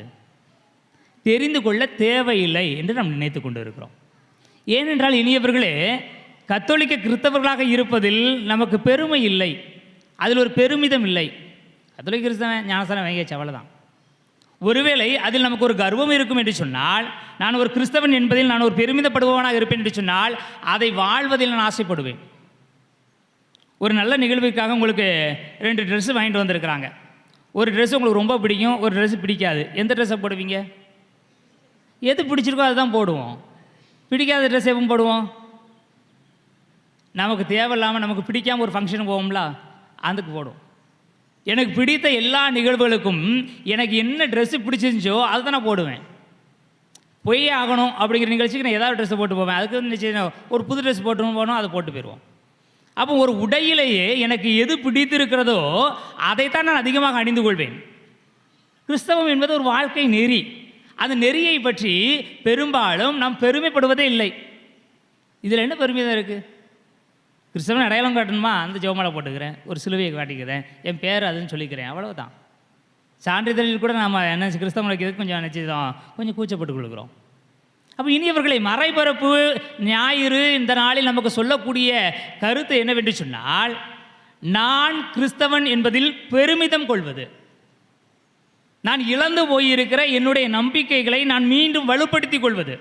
தெரிந்து கொள்ள தேவையில்லை என்று நாம் நினைத்து கொண்டு இருக்கிறோம். ஏனென்றால் இனியவர்களே, கத்தோலிக்க கிறிஸ்தவர்களாக இருப்பதில் நமக்கு பெருமை இல்லை, அதில் ஒரு பெருமிதம் இல்லை. கத்தோலிக்க கிறிஸ்தவன் ஞானஸ்தானம் வாங்கியாச்சு, அவ்வளோதான். ஒருவேளை அதில் நமக்கு ஒரு கர்வம் இருக்கும் என்று சொன்னால், நான் ஒரு கிறிஸ்தவன் என்பதில் நான் ஒரு பெருமிதப்படுபவனாக இருப்பேன் என்று சொன்னால், அதை வாழ்வதில் நான் ஆசைப்படுவேன். ஒரு நல்ல நிகழ்வுக்காக உங்களுக்கு 2 ட்ரெஸ்ஸு வாங்கிட்டு வந்திருக்கிறாங்க. ஒரு ட்ரெஸ் உங்களுக்கு ரொம்ப பிடிக்கும், ஒரு ட்ரெஸ்ஸு பிடிக்காது. எந்த ட்ரெஸ்ஸை போடுவீங்க? எது பிடிச்சிருக்கோ அதுதான் போடுவோம். பிடிக்காத ட்ரெஸ் எப்போ போடுவோம்? நமக்கு தேவையில்லாமல் நமக்கு பிடிக்காமல் ஒரு ஃபங்க்ஷனுக்கு போவோம்ல, அதுக்கு போடுவோம். எனக்கு பிடித்த எல்லா நிகழ்வுகளுக்கும் எனக்கு என்ன ட்ரெஸ்ஸு பிடிச்சிருந்துச்சோ அதை தான் நான் போடுவேன். பொய்யே ஆகணும் அப்படிங்கிற நிகழ்ச்சிக்கு நான் ஏதாவது ட்ரெஸ்ஸை போட்டு போவேன். அதுக்கு நிச்சயம் ஒரு புது ட்ரெஸ் போகணும், அதை போட்டு போயிடுவோம். அப்போ ஒரு உடையிலேயே எனக்கு எது பிடித்திருக்கிறதோ அதைத்தான் நான் அதிகமாக அணிந்து கொள்வேன். கிறிஸ்தவம் என்பது ஒரு வாழ்க்கை நெறி. அந்த நெறியை பற்றி பெரும்பாலும் நாம் பெருமைப்படுவதே இல்லை. இதில் என்ன பெருமை தான் இருக்குது? கிறிஸ்தவன் அடையாளம் காட்டணுமா, அந்த ஜெபமாலை போட்டுக்கிறேன், ஒரு சிலுவையை காட்டிக்கிறேன், என் பேர் அதுன்னு சொல்லிக்கிறேன், அவ்வளவுதான். சான்றிதழில் கூட நம்ம என்ன கிறிஸ்தவம் வைக்கிறதுக்கு கொஞ்சம் நினச்சிதான் கொஞ்சம் கூச்சப்பட்டு கொடுக்குறோம். அப்போ இனியவர்களை, மறைபரப்பு ஞாயிறு இந்த நாளில் நமக்கு சொல்லக்கூடிய கருத்து என்னவென்று சொன்னால், நான் கிறிஸ்தவன் என்பதில் பெருமிதம் கொள்வது, நான் இழந்து போயிருக்கிற என்னுடைய நம்பிக்கைகளை நான் மீண்டும் வலுப்படுத்திக் கொள்வது,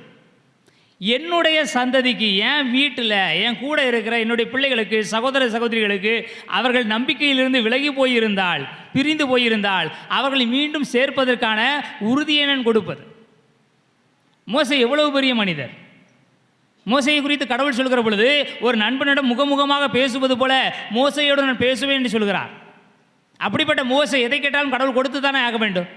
என்னுடைய சந்ததிக்கு, என் வீட்டில் என் கூட இருக்கிற என்னுடைய பிள்ளைகளுக்கு, சகோதர சகோதரிகளுக்கு அவர்கள் நம்பிக்கையிலிருந்து விலகி போயிருந்தால், பிரிந்து போயிருந்தால் அவர்களை மீண்டும் சேர்ப்பதற்கான உறுதியை நான் கொடுப்பது. மோசே எவ்வளவு பெரிய மனிதர்! மோசையை குறித்து கடவுள் சொல்கிற பொழுது, ஒரு நண்பனிடம் முகமுகமாக பேசுவது போல மோசையோடு நான் பேசுவேன் என்று சொல்கிறார். அப்படிப்பட்ட மோசே எதை கேட்டாலும் கடவுள் கொடுத்து தானே ஆக வேண்டும்.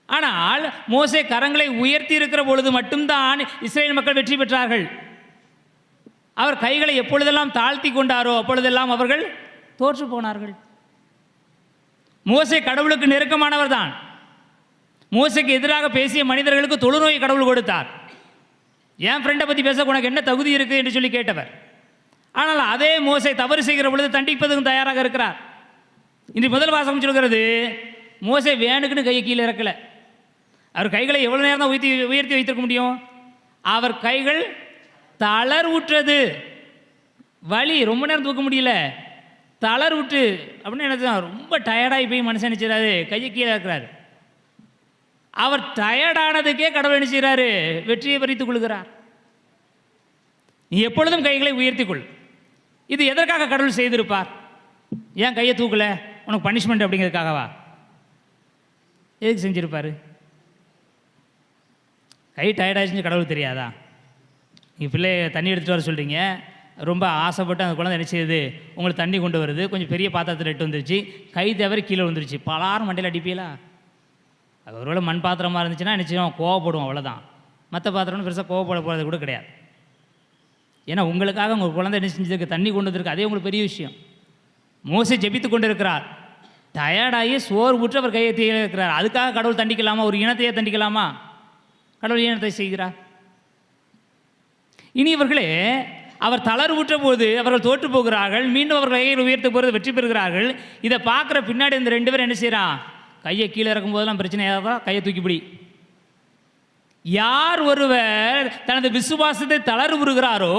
ஆனால் மோசே கரங்களை உயர்த்தி இருக்கிற பொழுது மட்டும்தான் இஸ்ரேல் மக்கள் வெற்றி பெற்றார்கள். அவர் கைகளை எப்பொழுதெல்லாம் தாழ்த்தி கொண்டாரோ அப்பொழுதெல்லாம் அவர்கள் தோற்று போனார்கள். மோசே கடவுளுக்கு நெருக்கமானவர் தான். மோசைக்கு எதிராக பேசிய மனிதர்களுக்கு தொழுநோயை கடவுள் கொடுத்தார். என் ஃப்ரெண்டை பற்றி பேச உனக்கு என்ன தகுதி இருக்குது என்று சொல்லி கேட்டவர். ஆனால் அதே மோசை தவறு செய்கிற பொழுது தண்டிப்பதுக்கும் தயாராக இருக்கிறார். இன்று முதல் வாசகம் சொல்கிறது, மோசை வேணுக்குன்னு கையை கீழே இறக்கலை. அவர் கைகளை எவ்வளோ நேரம் தான் உயர்த்தி வைத்திருக்க முடியும்? அவர் கைகள் தளர்வுற்றது, வலி, ரொம்ப நேரம் தூக்க முடியல, தளர்வுற்று அப்படின்னு என்ன, ரொம்ப டயர்டாகி போய் மனுஷன் நினைச்சாரு, கையை கீழே இருக்கிறாரு. அவர் டயர்டானதுக்கே கடவுள் நினைச்சாரு, வெற்றியை பறித்துக் கொள்கிறார். நீ எப்பொழுதும் கைகளை உயர்த்திக்கொள். இது எதற்காக கடவுள் செய்திருப்பார்? ஏன் கையை தூக்கலை, உனக்கு பனிஷ்மெண்ட் அப்படிங்கிறதுக்காகவா? எதுக்கு செஞ்சுருப்பார்? கை டயர்டாகிடுச்சு கடவுளுக்கு தெரியாதா? நீங்கள் பிள்ளைய தண்ணி எடுத்துகிட்டு வர சொல்கிறீங்க, ரொம்ப ஆசைப்பட்டு அந்த குழந்தை என்ன செய்யுது, உங்களுக்கு தண்ணி கொண்டு வருது, கொஞ்சம் பெரிய பாத்திரத்தில் எட்டு வந்துருச்சு, கை தவறி கீழே வந்துருச்சு, பலாரும் மண்டையில் அடிப்பீங்களா? அது ஒருவேளை மண் பாத்திரமாக இருந்துச்சுன்னா நினச்சிடும், கோவப்படுவோம், அவ்வளோதான். மற்ற பாத்திரம்னு பெருசாக கோவப்பட போகிறது கூட கிடையாது. ஏன்னா உங்களுக்காக உங்கள் குழந்தை என்ன செஞ்சதுக்கு, தண்ணி கொண்டு வந்திருக்கு, அதே உங்களுக்கு பெரிய விஷயம். மோசே ஜெபித்து கொண்டு இருக்கிறார், டயர்டாகி சோறு விட்டு அவர் கையை தீ இருக்கிறார். அதுக்காக கடவுள் தண்டிக்கலாமா? ஒரு இனத்தையே தண்டிக்கலாமா? கடவுள் இனத்தை செய்கிறார். இனி இவர்களே அவர் தளர்வுற்ற போது அவர்கள் தோற்று போகிறார்கள். மீண்டும் அவர்கள் கையை உயர்த்த போகிறது வெற்றி பெறுகிறார்கள். இதை பார்க்குற பின்னாடி இந்த 2 பேரும் என்ன செய்கிறான்? கையை கீழே இறக்கும் போதெல்லாம் பிரச்சனை ஏதாவது கையை தூக்கிப்பிடி. யார் ஒருவர் தனது விசுவாசத்தை தளர்வுறுகிறாரோ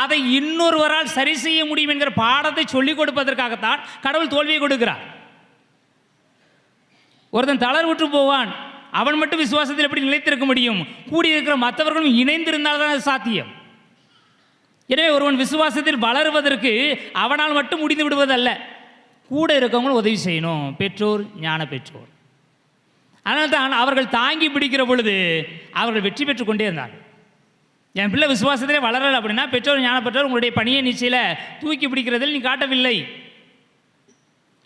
அதை இன்னொருவரால் சரி செய்ய முடியும் என்கிற பாடத்தை சொல்லிக் கொடுப்பதற்காகத்தான் கடவுள் தோல்வியை கொடுக்கிறார். ஒருத்தன் தளர்வுற்று போவான், அவன் மட்டும் விசுவாசத்தில் எப்படி நிலைத்திருக்க முடியும்? கூடியிருக்கிற மற்றவர்களும் இணைந்திருந்தால்தான் அது சாத்தியம். எனவே ஒருவன் விசுவாசத்தில் வளருவதற்கு அவனால் மட்டும் முடிந்து விடுவதல்ல, கூட இருக்கவங்களும் உதவி செய்யணும். பெற்றோர், ஞான பெற்றோர். அதனால்தான் அவர்கள் தாங்கி பிடிக்கிற பொழுது அவர்கள் வெற்றி பெற்று கொண்டே இருந்தார்கள். என் பிள்ளை விசுவாசத்திலே வளரலை அப்படின்னா பெற்றோர், ஞான பெற்றோர் உங்களுடைய பணியை நிச்சயில தூக்கி பிடிக்கிறதில் நீ காட்டவில்லை.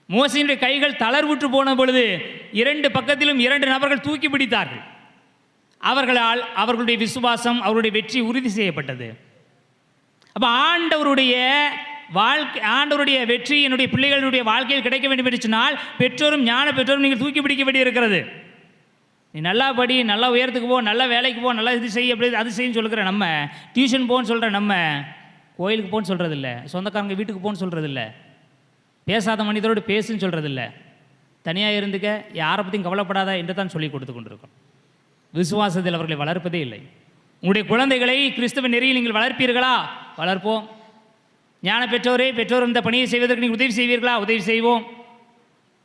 மோசேயினுடைய கைகள் தளர்வுற்று போன பொழுது 2 பக்கத்திலும் 2 நபர்கள் தூக்கி பிடித்தார்கள். அவர்களால் அவர்களுடைய விசுவாசம், அவருடைய வெற்றி உறுதி செய்யப்பட்டது. அப்போ ஆண்டவருடைய வெற்றி என்னுடைய பிள்ளைகளுடைய வாழ்க்கையில் கிடைக்க வேண்டும் என்று சொன்னால் பெற்றோரும் ஞான பெற்றோரும் நீங்கள் தூக்கி பிடிக்க வேண்டி இருக்கிறது. நீ நல்லா படி, நல்லா உயரத்துக்கு போ, நல்ல வேலைக்கு போ, நல்லா இது செய்ய, அப்படி அது செய்யன்னு சொல்லுகிற நம்ம, டியூஷன் போன்னு சொல்கிற நம்ம, கோயிலுக்கு போன்னு சொல்கிறதில்ல, சொந்தக்காரங்க வீட்டுக்கு போன்னு சொல்கிறதில்ல, பேசாத மனிதரோடு பேசுன்னு சொல்கிறதில்ல, தனியாக இருந்துக்க, யாரை பற்றியும் கவலைப்படாத என்று தான் சொல்லி கொடுத்து கொண்டிருக்கோம். விசுவாசத்தில் அவர்களை வளர்ப்பதே இல்லை. உங்களுடைய குழந்தைகளை கிறிஸ்தவ நெறியில் நீங்கள் வளர்ப்பீர்களா? வளர்ப்போம். ஞான பெற்றோரே, பெற்றோர் இந்த பணியை செய்வதற்கு நீங்கள் உதவி செய்வீர்களா? உதவி செய்வோம்.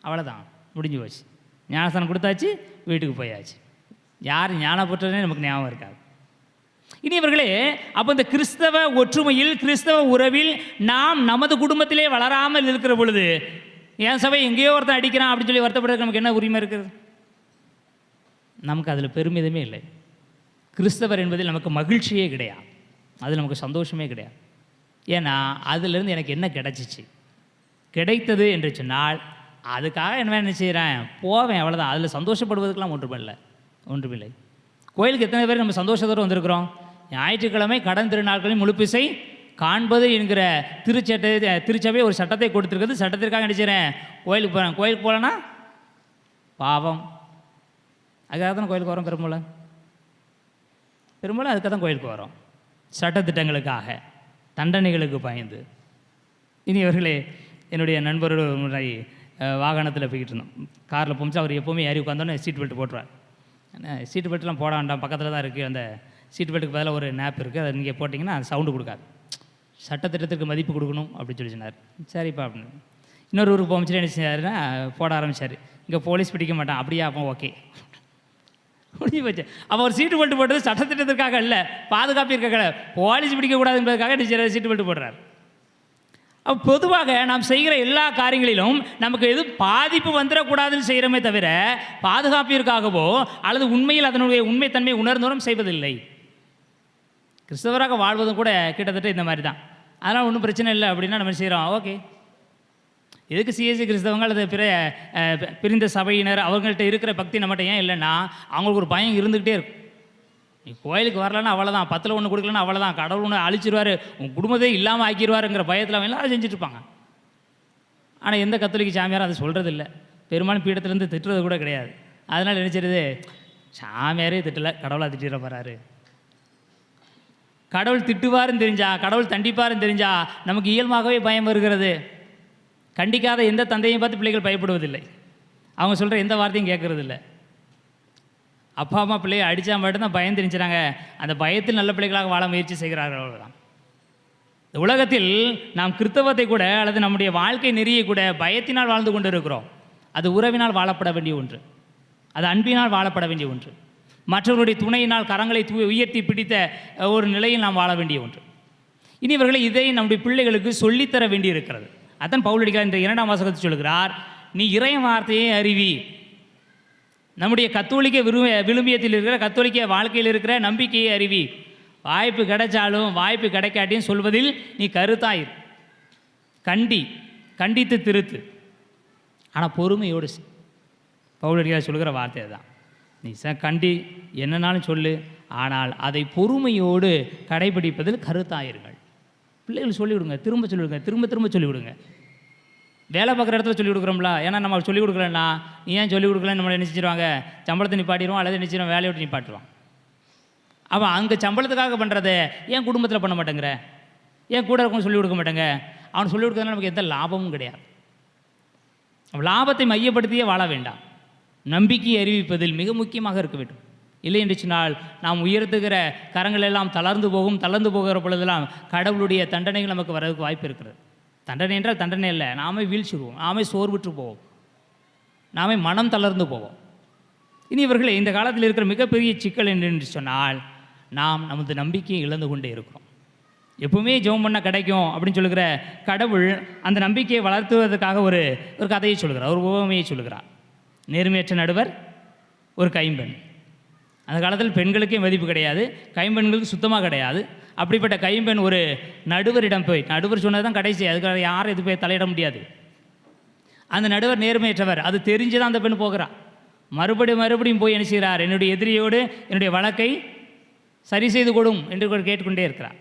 அவ்வளோதான், முடிஞ்சு போச்சு. ஞானஸ்தானம் கொடுத்தாச்சு, வீட்டுக்கு போயாச்சு. யார் ஞான பெற்றோரே நமக்கு ஞாபகம் இருக்காது. இனி இவர்களே, அப்போ இந்த கிறிஸ்தவ ஒற்றுமையில், கிறிஸ்தவ உறவில் நாம் நமது குடும்பத்திலே வளராமல் இருக்கிற பொழுது என் சபை எங்கேயோ ஒருத்தன் அடிக்கிறான் அப்படின்னு சொல்லி வருத்தப்படுறதுக்கு நமக்கு என்ன உரிமை இருக்குது? நமக்கு அதில் பெருமிதமே இல்லை. கிறிஸ்தவர் என்பதில் நமக்கு மகிழ்ச்சியே கிடையாது, அது நமக்கு சந்தோஷமே கிடையாது. ஏன்னா அதிலிருந்து எனக்கு என்ன கிடைச்சிச்சு? கிடைத்தது என்று சொன்னால் அதுக்காக என்ன செய்கிறேன்? போவேன், அவ்வளோதான். அதில் சந்தோஷப்படுவதற்கெல்லாம் ஒன்றுமில்லை. கோயிலுக்கு எத்தனை பேர் நம்ம சந்தோஷத்தோடு வந்திருக்கிறோம்? ஞாயிற்றுக்கிழமை கடன் திருநாட்களில் முழுப்பிசை காண்பது என்கிற திருச்சபை ஒரு சட்டத்தை கொடுத்துருக்குது. சட்டத்திற்காக நினைச்சிறேன் கோயிலுக்கு போகிறேன். கோயிலுக்கு போகலன்னா பாவம். அதுக்காக தான் கோயிலுக்கு வரோம். பெரும்பாலும் அதுக்காக தான் கோயிலுக்கு வரோம், சட்டத்திட்டங்களுக்காக, தண்டனைகளுக்கு பயந்து. இனி அவர்களே, என்னுடைய நண்பரோட முறை வாகனத்தில் போய்கிட்டு இருந்தோம். காரில் போச்சு. அவர் எப்போவுமே ஏறி உட்காந்தோன்னே சீட் பெல்ட் போட்டுருவார். சீட்டு பெல்ட்லாம் போட வேண்டாம், பக்கத்தில் தான் இருக்குது, அந்த சீட் பெல்ட்டுக்கு பதிலாக ஒரு நேப் இருக்குது, அதை நீங்கள் போட்டிங்கன்னா அது சவுண்டு கொடுக்காது, சட்டத்திட்டத்திற்கு மதிப்பு கொடுக்கணும் அப்படின்னு சொல்லி சொன்னார். சரிப்பா அப்படின்னு. இன்னொரு ஊருக்கு போச்சுட்டு என்ன செஞ்சாருன்னா போட ஆரம்பித்தார். இங்கே போலீஸ் பிடிக்க மாட்டான். அப்படியா? அப்போ ஓகே, முடிஞ்சு போச்சு. அப்போ ஒரு சீட்டு பெல்ட் போட்டது சட்டத்திட்டத்திற்காக இல்லை, பாதுகாப்பிற்காக, போலீஸ் பிடிக்கக்கூடாது என்பதற்காக சீட்டு பெல்ட் போடுறார். அப்போ பொதுவாக நாம் செய்கிற எல்லா காரியங்களிலும் நமக்கு எதுவும் பாதிப்பு வந்துடக்கூடாதுன்னு செய்கிறோமே தவிர பாதுகாப்பிற்காகவோ அல்லது உண்மையில் அதனுடைய உண்மைத்தன்மை உணர்ந்தோறும் செய்வதில்லை. கிறிஸ்தவராக வாழ்வதும் கூட கிட்டத்தட்ட இந்த மாதிரி தான். அதனால் ஒன்றும் பிரச்சனை இல்லை அப்படின்னா நம்ம செய்கிறோம், ஓகே. எதுக்கு சிஎஸ்சி கிறிஸ்தவங்க அல்லது பிரிந்த சபையினர் அவங்கள்ட்ட இருக்கிற பக்தி நம்மகிட்ட ஏன் இல்லைன்னா அவங்களுக்கு ஒரு பயம் இருந்துக்கிட்டே இருக்கும். நீ கோயிலுக்கு வரலன்னா அவ்வளோதான், 10ல் 1 கொடுக்கலன்னா அவ்வளோதான், கடவுள் ஒன்று அழிச்சிருவார், உன் குடும்பத்தை இல்லாமல் ஆக்கிடுவாருங்கிற பயத்தில் அவங்க எல்லாம் செஞ்சுட்ருப்பாங்க. ஆனால் எந்த கத்தோலிக்க சாமியாரும் அதை சொல்கிறதில்ல, பெரும்பாலும் பீடத்துலேருந்து திட்டுறது கூட கிடையாது. அதனால் நினச்சிருது, சாமியாரே திட்டலை, கடவுளாக திட்டிட போகிறாரு. கடவுள் திட்டுவாருன்னு தெரிஞ்சா, கடவுள் தண்டிப்பாருன்னு தெரிஞ்சா நமக்கு இயல்பாகவே பயம் வருகிறது. கண்டிக்காத எந்த தந்தையும் பார்த்து பிள்ளைகள் பயப்படுவதில்லை, அவங்க சொல்கிற எந்த வார்த்தையும் கேட்குறதில்லை. அப்பா அம்மா பிள்ளையை அடித்தா மட்டும்தான் பயம் தெரிஞ்சுறாங்க, அந்த பயத்தில் நல்ல பிள்ளைகளாக வாழ முயற்சி செய்கிறார்கள், அவ்வளோதான். இந்த உலகத்தில் நாம் கிறிஸ்தவத்தை கூட அல்லது நம்முடைய வாழ்க்கை நெறியை கூட பயத்தினால் வாழ்ந்து கொண்டு இருக்கிறோம். அது உறவினால் வாழப்பட வேண்டிய ஒன்று, அது அன்பினால் வாழப்பட வேண்டிய ஒன்று, மற்றவர்களுடைய துணையினால் கரங்களை உயர்த்தி பிடித்த ஒரு நிலையில் நாம் வாழ வேண்டிய ஒன்று. இனி இவர்களை இதை நம்முடைய பிள்ளைகளுக்கு சொல்லித்தர வேண்டி இருக்கிறது. அதான் பவுலடிகளார் இந்த 2ஆம் வாசகத்தை சொல்கிறார், நீ இறை வார்த்தையை அறிவி. நம்முடைய கத்தோலிக்க விழுமியத்தில் இருக்கிற கத்தோலிக்க வாழ்க்கையில் இருக்கிற நம்பிக்கையை அறிவி. வாய்ப்பு கிடைச்சாலும் வாய்ப்பு கிடைக்காட்டியும் சொல்வதில் நீ கருத்தாயிரு, கண்டித்து திருத்து, ஆனால் பொறுமையோடு. பவுலடிகளார் சொல்கிற வார்த்தை தான், நீ கண்டி என்னன்னாலும் சொல்லு, ஆனால் அதை பொறுமையோடு கடைபிடிப்பதில் கருத்தாயிருங்கள். பிள்ளைகள் சொல்லிவிடுங்க, திரும்ப சொல்லிவிடுங்க, திரும்ப சொல்லிவிடுங்க. வேலை பார்க்குற இடத்துல சொல்லிக் கொடுக்குறோம்ல, ஏன்னா நம்ம சொல்லிக் கொடுக்கலன்னா நீ ஏன் சொல்லிக் கொடுக்கலன்னு நம்மளை நினச்சிடுவாங்க, சம்பளத்தை நிப்பாட்டிடுவோம் அல்லது நினச்சிடுவோம் வேலையை விட்டு நிப்பாட்டுருவான். அவன் அங்கே சம்பளத்துக்காக பண்ணுறதை ஏன் குடும்பத்தில் பண்ண மாட்டேங்கிற, ஏன் கூட இருக்கணும் சொல்லிக் கொடுக்க மாட்டேங்க. அவன் சொல்லிக் கொடுக்கறதுனால நமக்கு எந்த லாபமும் கிடையாது. லாபத்தை மையப்படுத்தியே வாழ வேண்டாம். நம்பிக்கையை அறிவிப்பதில் மிக முக்கியமாக இருக்க வேண்டும். இல்லை என்று சொன்னால் நாம் உயர்த்துகிற கரங்கள் எல்லாம் தளர்ந்து போகும். தளர்ந்து போகிற பொழுதெல்லாம் கடவுளுடைய தண்டனைகள் நமக்கு வரதுக்கு வாய்ப்பு இருக்கிறது. தண்டனை என்றால் தண்டனை இல்லை, நாமே வீழ்ச்சிடுவோம், நாமே சோர்வுற்று போவோம், நாமே மனம் தளர்ந்து போவோம். இனி இவர்களே, இந்த காலத்தில் இருக்கிற மிகப்பெரிய சிக்கல் என்று சொன்னால் நாம் நமது நம்பிக்கையை இழந்து கொண்டே இருக்கிறோம். எப்பவுமே ஜெபம் பண்ண கிடைக்கும் அப்படின்னு சொல்லுகிற கடவுள் அந்த நம்பிக்கையை வளர்த்துவதற்காக ஒரு கதையை சொல்கிறார், ஒரு உவமையை சொல்கிறார். நேர்மையற்ற நடுவர், ஒரு கைம்பெண். அந்த காலத்தில் பெண்களுக்கே மதிப்பு கிடையாது, கைம்பெண்களுக்கு சுத்தமாக கிடையாது. அப்படிப்பட்ட கைம்பெண் ஒரு நடுவரிடம் போய், நடுவர் சொன்னது தான் கடைசி, அதுக்காக யாரும் இது போய் தலையிட முடியாது. அந்த நடுவர் நேர்மையற்றவர், அது தெரிஞ்சு தான் அந்த பெண் போகிறார். மறுபடியும் போய் என்ன செய்கிறார், என்னுடைய எதிரியோடு என்னுடைய வழக்கை சரி செய்து கொடும் என்று கேட்டுக்கொண்டே இருக்கிறார்.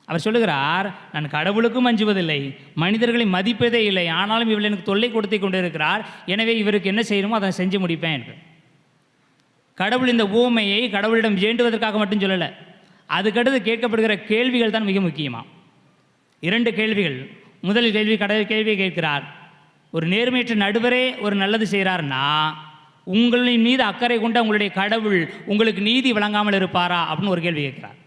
அவர் சொல்லுகிறார், நான் கடவுளுக்கும் அஞ்சுவதில்லை, மனிதர்களை மதிப்பதே இல்லை, ஆனாலும் இவள் எனக்கு தொல்லை கொடுத்து கொண்டு இருக்கிறார், எனவே இவருக்கு என்ன செய்யணுமோ அதை செஞ்சு முடிப்பேன் என்று. கடவுள் இந்த ஊமையை கடவுளிடம் வேண்டுவதற்காக மட்டும் சொல்லலை, அதுக்கடுத்து கேட்கப்படுகிற கேள்விகள் தான் மிக முக்கியமாக. 2 கேள்விகள். முதல் கேள்வி, கடவுள் கேள்வியை கேட்கிறார், ஒரு நேர்மையற்ற நடுவரே ஒரு நல்லது செய்கிறார்னா உங்களின் மீது அக்கறை கொண்ட உங்களுடைய கடவுள் உங்களுக்கு நீதி வழங்காமல் இருப்பாரா அப்படின்னு ஒரு கேள்வி கேட்கிறார்.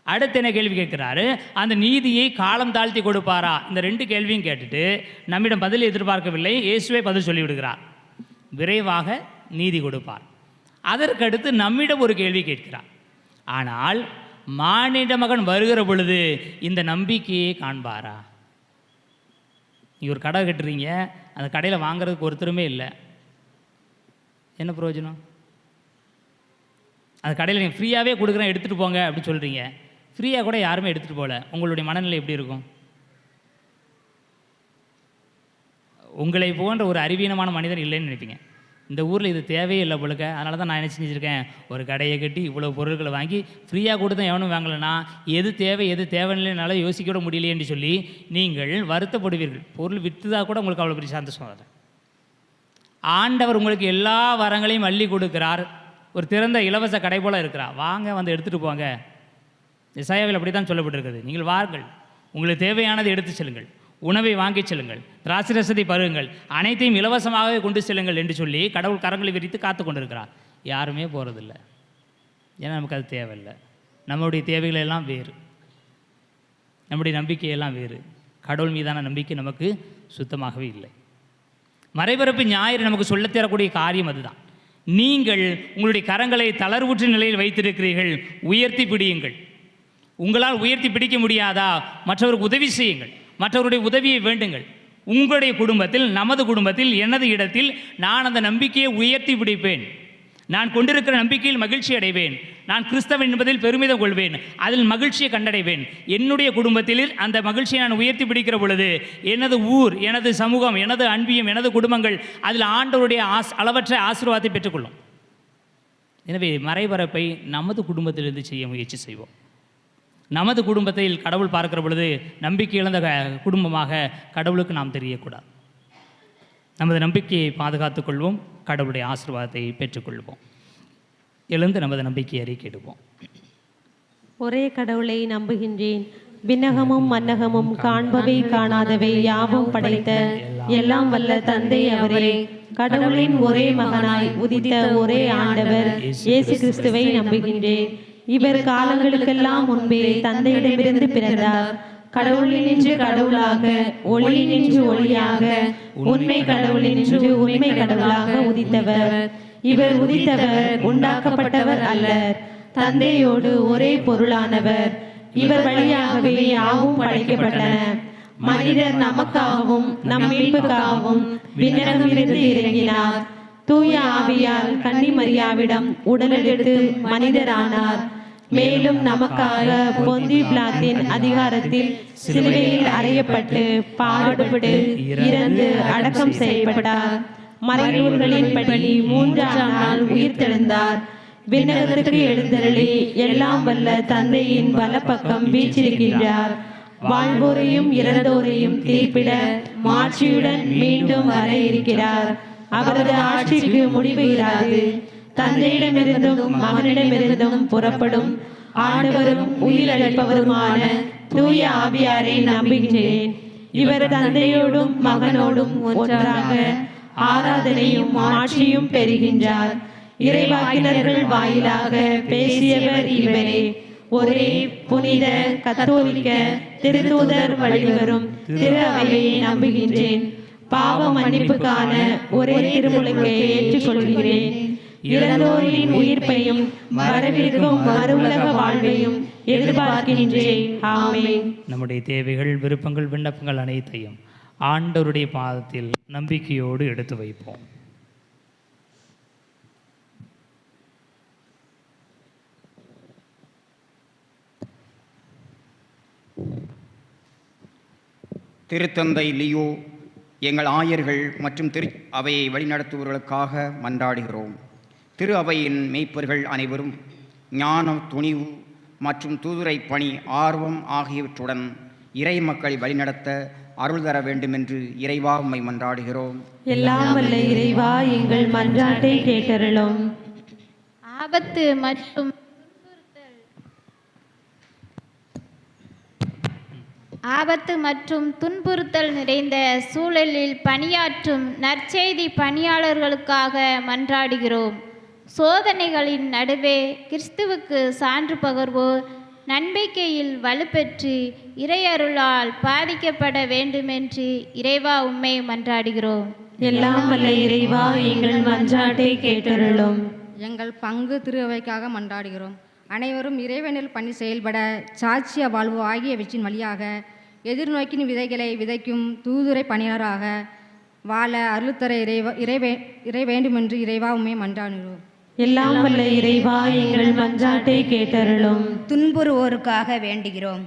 அடுத்து என்ன கேள்வி கேட்குறாரு, அந்த நீதியை காலம் தாழ்த்தி கொடுப்பாரா. இந்த 2 கேள்வியும் கேட்டுட்டு நம்மிடம் பதில் எதிர்பார்க்கவில்லை, இயேசுவே பதில் சொல்லிவிடுகிறார், விரைவாக நீதி கொடுப்பார். அதற்கடுத்து நம்மிடம் ஒரு கேள்வி கேட்கிறார், ஆனால் மானிட மகன் வருகிற பொழுது இந்த நம்பிக்கையை காண்பாரா. நீங்கள் ஒரு கடை கட்டுறீங்க, அந்த கடையில் வாங்குறதுக்கு ஒருத்தருமே இல்லை, என்ன பிரயோஜனம்? அந்த கடையில் நீங்கள் ஃப்ரீயாகவே கொடுக்குறேன் எடுத்துகிட்டு போங்க அப்படின்னு சொல்கிறீங்க, ஃப்ரீயாக கூட யாருமே எடுத்துகிட்டு போகல, உங்களுடைய மனநிலை எப்படி இருக்கும்? உங்களை போன்ற ஒரு அறிவீனமான மனிதன் இல்லைன்னு நினைப்பீங்க. இந்த ஊரில் இது தேவையே இல்லை போலுக்க, அதனால தான் நான் என்ன செஞ்சுருக்கேன், ஒரு கடையை கட்டி இவ்வளோ பொருட்களை வாங்கி ஃப்ரீயாக கொடுத்து எவனும் வாங்கலைன்னா எது தேவை எது தேவையில்லைனால யோசிக்க முடியலையேன்னு சொல்லி நீங்கள் வருத்தப்படுவீர்கள். பொருள் விற்றுதா கூட உங்களுக்கு அவ்வளோ பெரிய சந்தோஷம் வரும். ஆண்டவர் உங்களுக்கு எல்லா வரங்களையும் அள்ளி கொடுக்கிறார், ஒரு திறந்த இலவச கடை போல் இருக்கிறார், வாங்க வந்து எடுத்துகிட்டு போங்க. எசாயாவில் அப்படி தான் சொல்லப்பட்டிருக்கிறது, நீங்கள் வாருங்கள், உங்களுக்கு தேவையானதை எடுத்து செல்லுங்கள், உணவை வாங்கி செல்லுங்கள், திராட்சை ரசத்தை பருகுங்கள், அனைத்தையும் இலவசமாகவே கொண்டு செல்லுங்கள் என்று சொல்லி கடவுள் கரங்களை விரித்து காத்து கொண்டிருக்கிறார். யாருமே போகிறதில்ல, ஏன்னா நமக்கு அது தேவையில்லை. நம்மளுடைய தேவைகள் எல்லாம் வேறு, நம்முடைய நம்பிக்கையெல்லாம் வேறு. கடவுள் மீதான நம்பிக்கை நமக்கு சுத்தமாகவே இல்லை. மறைபரப்பு ஞாயிறு நமக்கு சொல்லித் தரக்கூடிய காரியம் அதுதான். நீங்கள் உங்களுடைய கரங்களை தளர்வுற்ற நிலையில் வைத்திருக்கிறீர்கள், உயர்த்தி பிடியுங்கள். உங்களால் உயர்த்தி பிடிக்க முடியாதா, மற்றவருக்கு உதவி செய்யுங்கள், மற்றவருடைய உதவியை வேண்டுங்கள். உங்களுடைய குடும்பத்தில், நமது குடும்பத்தில், எனது இடத்தில் நான் அந்த நம்பிக்கையை உயர்த்தி பிடிப்பேன். நான் கொண்டிருக்கிற நம்பிக்கையில் மகிழ்ச்சி அடைவேன். நான் கிறிஸ்தவன் என்பதில் பெருமிதம் கொள்வேன், அதில் மகிழ்ச்சியை கண்டடைவேன். என்னுடைய குடும்பத்தில் அந்த மகிழ்ச்சியை நான் உயர்த்தி பிடிக்கிற பொழுது எனது ஊர், எனது சமூகம், எனது அன்பியம், எனது குடும்பங்கள் அதில் ஆண்டவருடைய அளவற்ற ஆசீர்வாதத்தை பெற்றுக்கொள்ளும். எனவே மறைபரப்பை நமது குடும்பத்திலிருந்து செய்ய முயற்சி செய்வோம். நமது குடும்பத்தில் கடவுள் பார்க்கிற பொழுது நம்பிக்கை இழந்த குடும்பமாக கடவுளுக்கு நாம் தெரியக்கூடாது. நமது நம்பிக்கையை பாதுகாத்துக் கொள்வோம், கடவுளுடைய ஆசீர்வாதத்தை பெற்றுக்கொள்வோம். எழுந்து நமது நம்பிக்கையை அறிக்கையிடுவோம். ஒரே கடவுளை நம்புகின்றேன், விண்ணகமும் மன்னகமும் காண்பவை காணாதவை யாவும் படைத்த எல்லாம் வல்ல தந்தை அவரே, கடவுளின் ஒரே மகனாய் உதித்த ஒரே ஆண்டவர் இயேசு கிறிஸ்துவை நம்புகின்றேன். இவர் காலங்களுக்கெல்லாம் முன்பே தந்தையிடமிருந்து பிறந்தார். கடவுளினின்று கடவுளாக, ஒளியினின்று ஒளியாக, உண்மை கடவுளினின்று உண்மை கடவுளாக உதித்தவர். இவர் உதித்தவர், உண்டாக்கப்பட்டவர் அல்லர், தந்தையோடு ஒரே பொருளானவர். இவர் வழியாகவே யாவும் படைக்கப்பட்டன. மனிதர் நமக்காகவும் நம் மீட்புக்காகவும் விண்ணகமிருந்து இறங்கினார். தூய ஆவியால் கன்னி மரியாவிடம் உடலெடுத்து மனிதரானார். மேலும் நமக்காக பொந்தி பிலாத்தின் அதிகாரத்தில் சிலுவையில் அறையப்பட்டு பாடுபட்டு இறந்து அடக்கம் செய்யப்பட்டார். மறைநூல்களின்படி 3ஆம் நாள் உயிர்த்தெழுந்தார். விண்ணகத்திற்கு எழுந்தருளி எல்லாம் வல்ல தந்தையின் வலப்பக்கம் வீற்றிருக்கின்றார். வாழ்வோரையும் இறந்தோரையும் தீர்ப்பிட மாட்சியுடன் மீண்டும் வர இருக்கிறார். அவரது ஆட்சிக்கு முடிவு இராது. தந்தையிடமிருந்தும் மகனிடமிருந்தும் புறப்படும் ஆண்டவரும் உயிரளிப்பவருமான தூய ஆவியாரை நம்புகிறேன். இவர் தந்தையோடும் மகனோடும் ஒன்றாக ஆராதனையும் ஆட்சியும் பெறுகின்றார். இறைவாக்கினர்கள் வாயிலாக பேசியவர் இவரே. ஒரே புனித கத்தோலிக்க திருத்தூதர் வழிவரும் திரு அவையை நம்புகின்றேன். பாவ மன்னிப்புக்கான ஒரே திருமுழுக்கை ஏற்றுக்கொள்கிறேன். இறந்தோரின் உயிர்ப்பையும் வரவிருக்கும் மறுவுலக வாழ்வையும் எதிர்பார்க்கின்றேன். ஆமென். நம்முடைய தேவைகள், விருப்பங்கள், விண்ணப்பங்கள் அனைத்தையும் ஆண்டவருடைய பாதத்தில் நம்பிக்கையோடு எடுத்து வைப்போம். திருத்தந்தை லியோ, எங்கள் ஆயர்கள் மற்றும் திரு அவையை வழிநடத்துபவர்களுக்காக மன்றாடுகிறோம். திரு அவையின் மெய்ப்பர்கள் அனைவரும் ஞானம், துணிவு மற்றும் தூதுரை பணி, ஆர்வம் ஆகியவற்றுடன் இறை மக்களை வழிநடத்த அருள் தர வேண்டுமென்று இறைவா உம்மை மன்றாடுகிறோம். எல்லாம் வல்ல இறைவா, எங்கள் மன்றாட்டை கேட்டருளும். ஆபத்து மற்றும் துன்புறுத்தல் நிறைந்த சூழலில் பணியாற்றும் நற்செய்தி பணியாளர்களுக்காக மன்றாடுகிறோம். சோதனைகளின் நடுவே கிறிஸ்துவுக்கு சான்று பகர்வோர் நம்பிக்கையில் வலுப்பெற்று இறையருளால் பாதிக்கப்பட வேண்டுமென்று இறைவா உம்மை மன்றாடுகிறோம். எல்லாம் வல்ல இறைவா, எங்கள் மன்றாட்டை கேட்டருளும். எங்கள் பங்கு திரு அவைக்காக மன்றாடுகிறோம். அனைவரும் இறைவனில் பணி செயல்பட சாட்சிய வாழ்வு ஆகியவற்றின் வழியாக எதிர்நோக்கின் விதைகளை விதைக்கும் தூதுரை பணியாளராக வாழ அருள்தர இறை வேண்டுமென்று இறைவா உம்மை மன்றாடுகிறோம். எல்லாம் வல்ல இறைவா, எங்கள் மன்றாட்டை கேட்டருளும். துன்புறுவோருக்காக வேண்டுகிறோம்.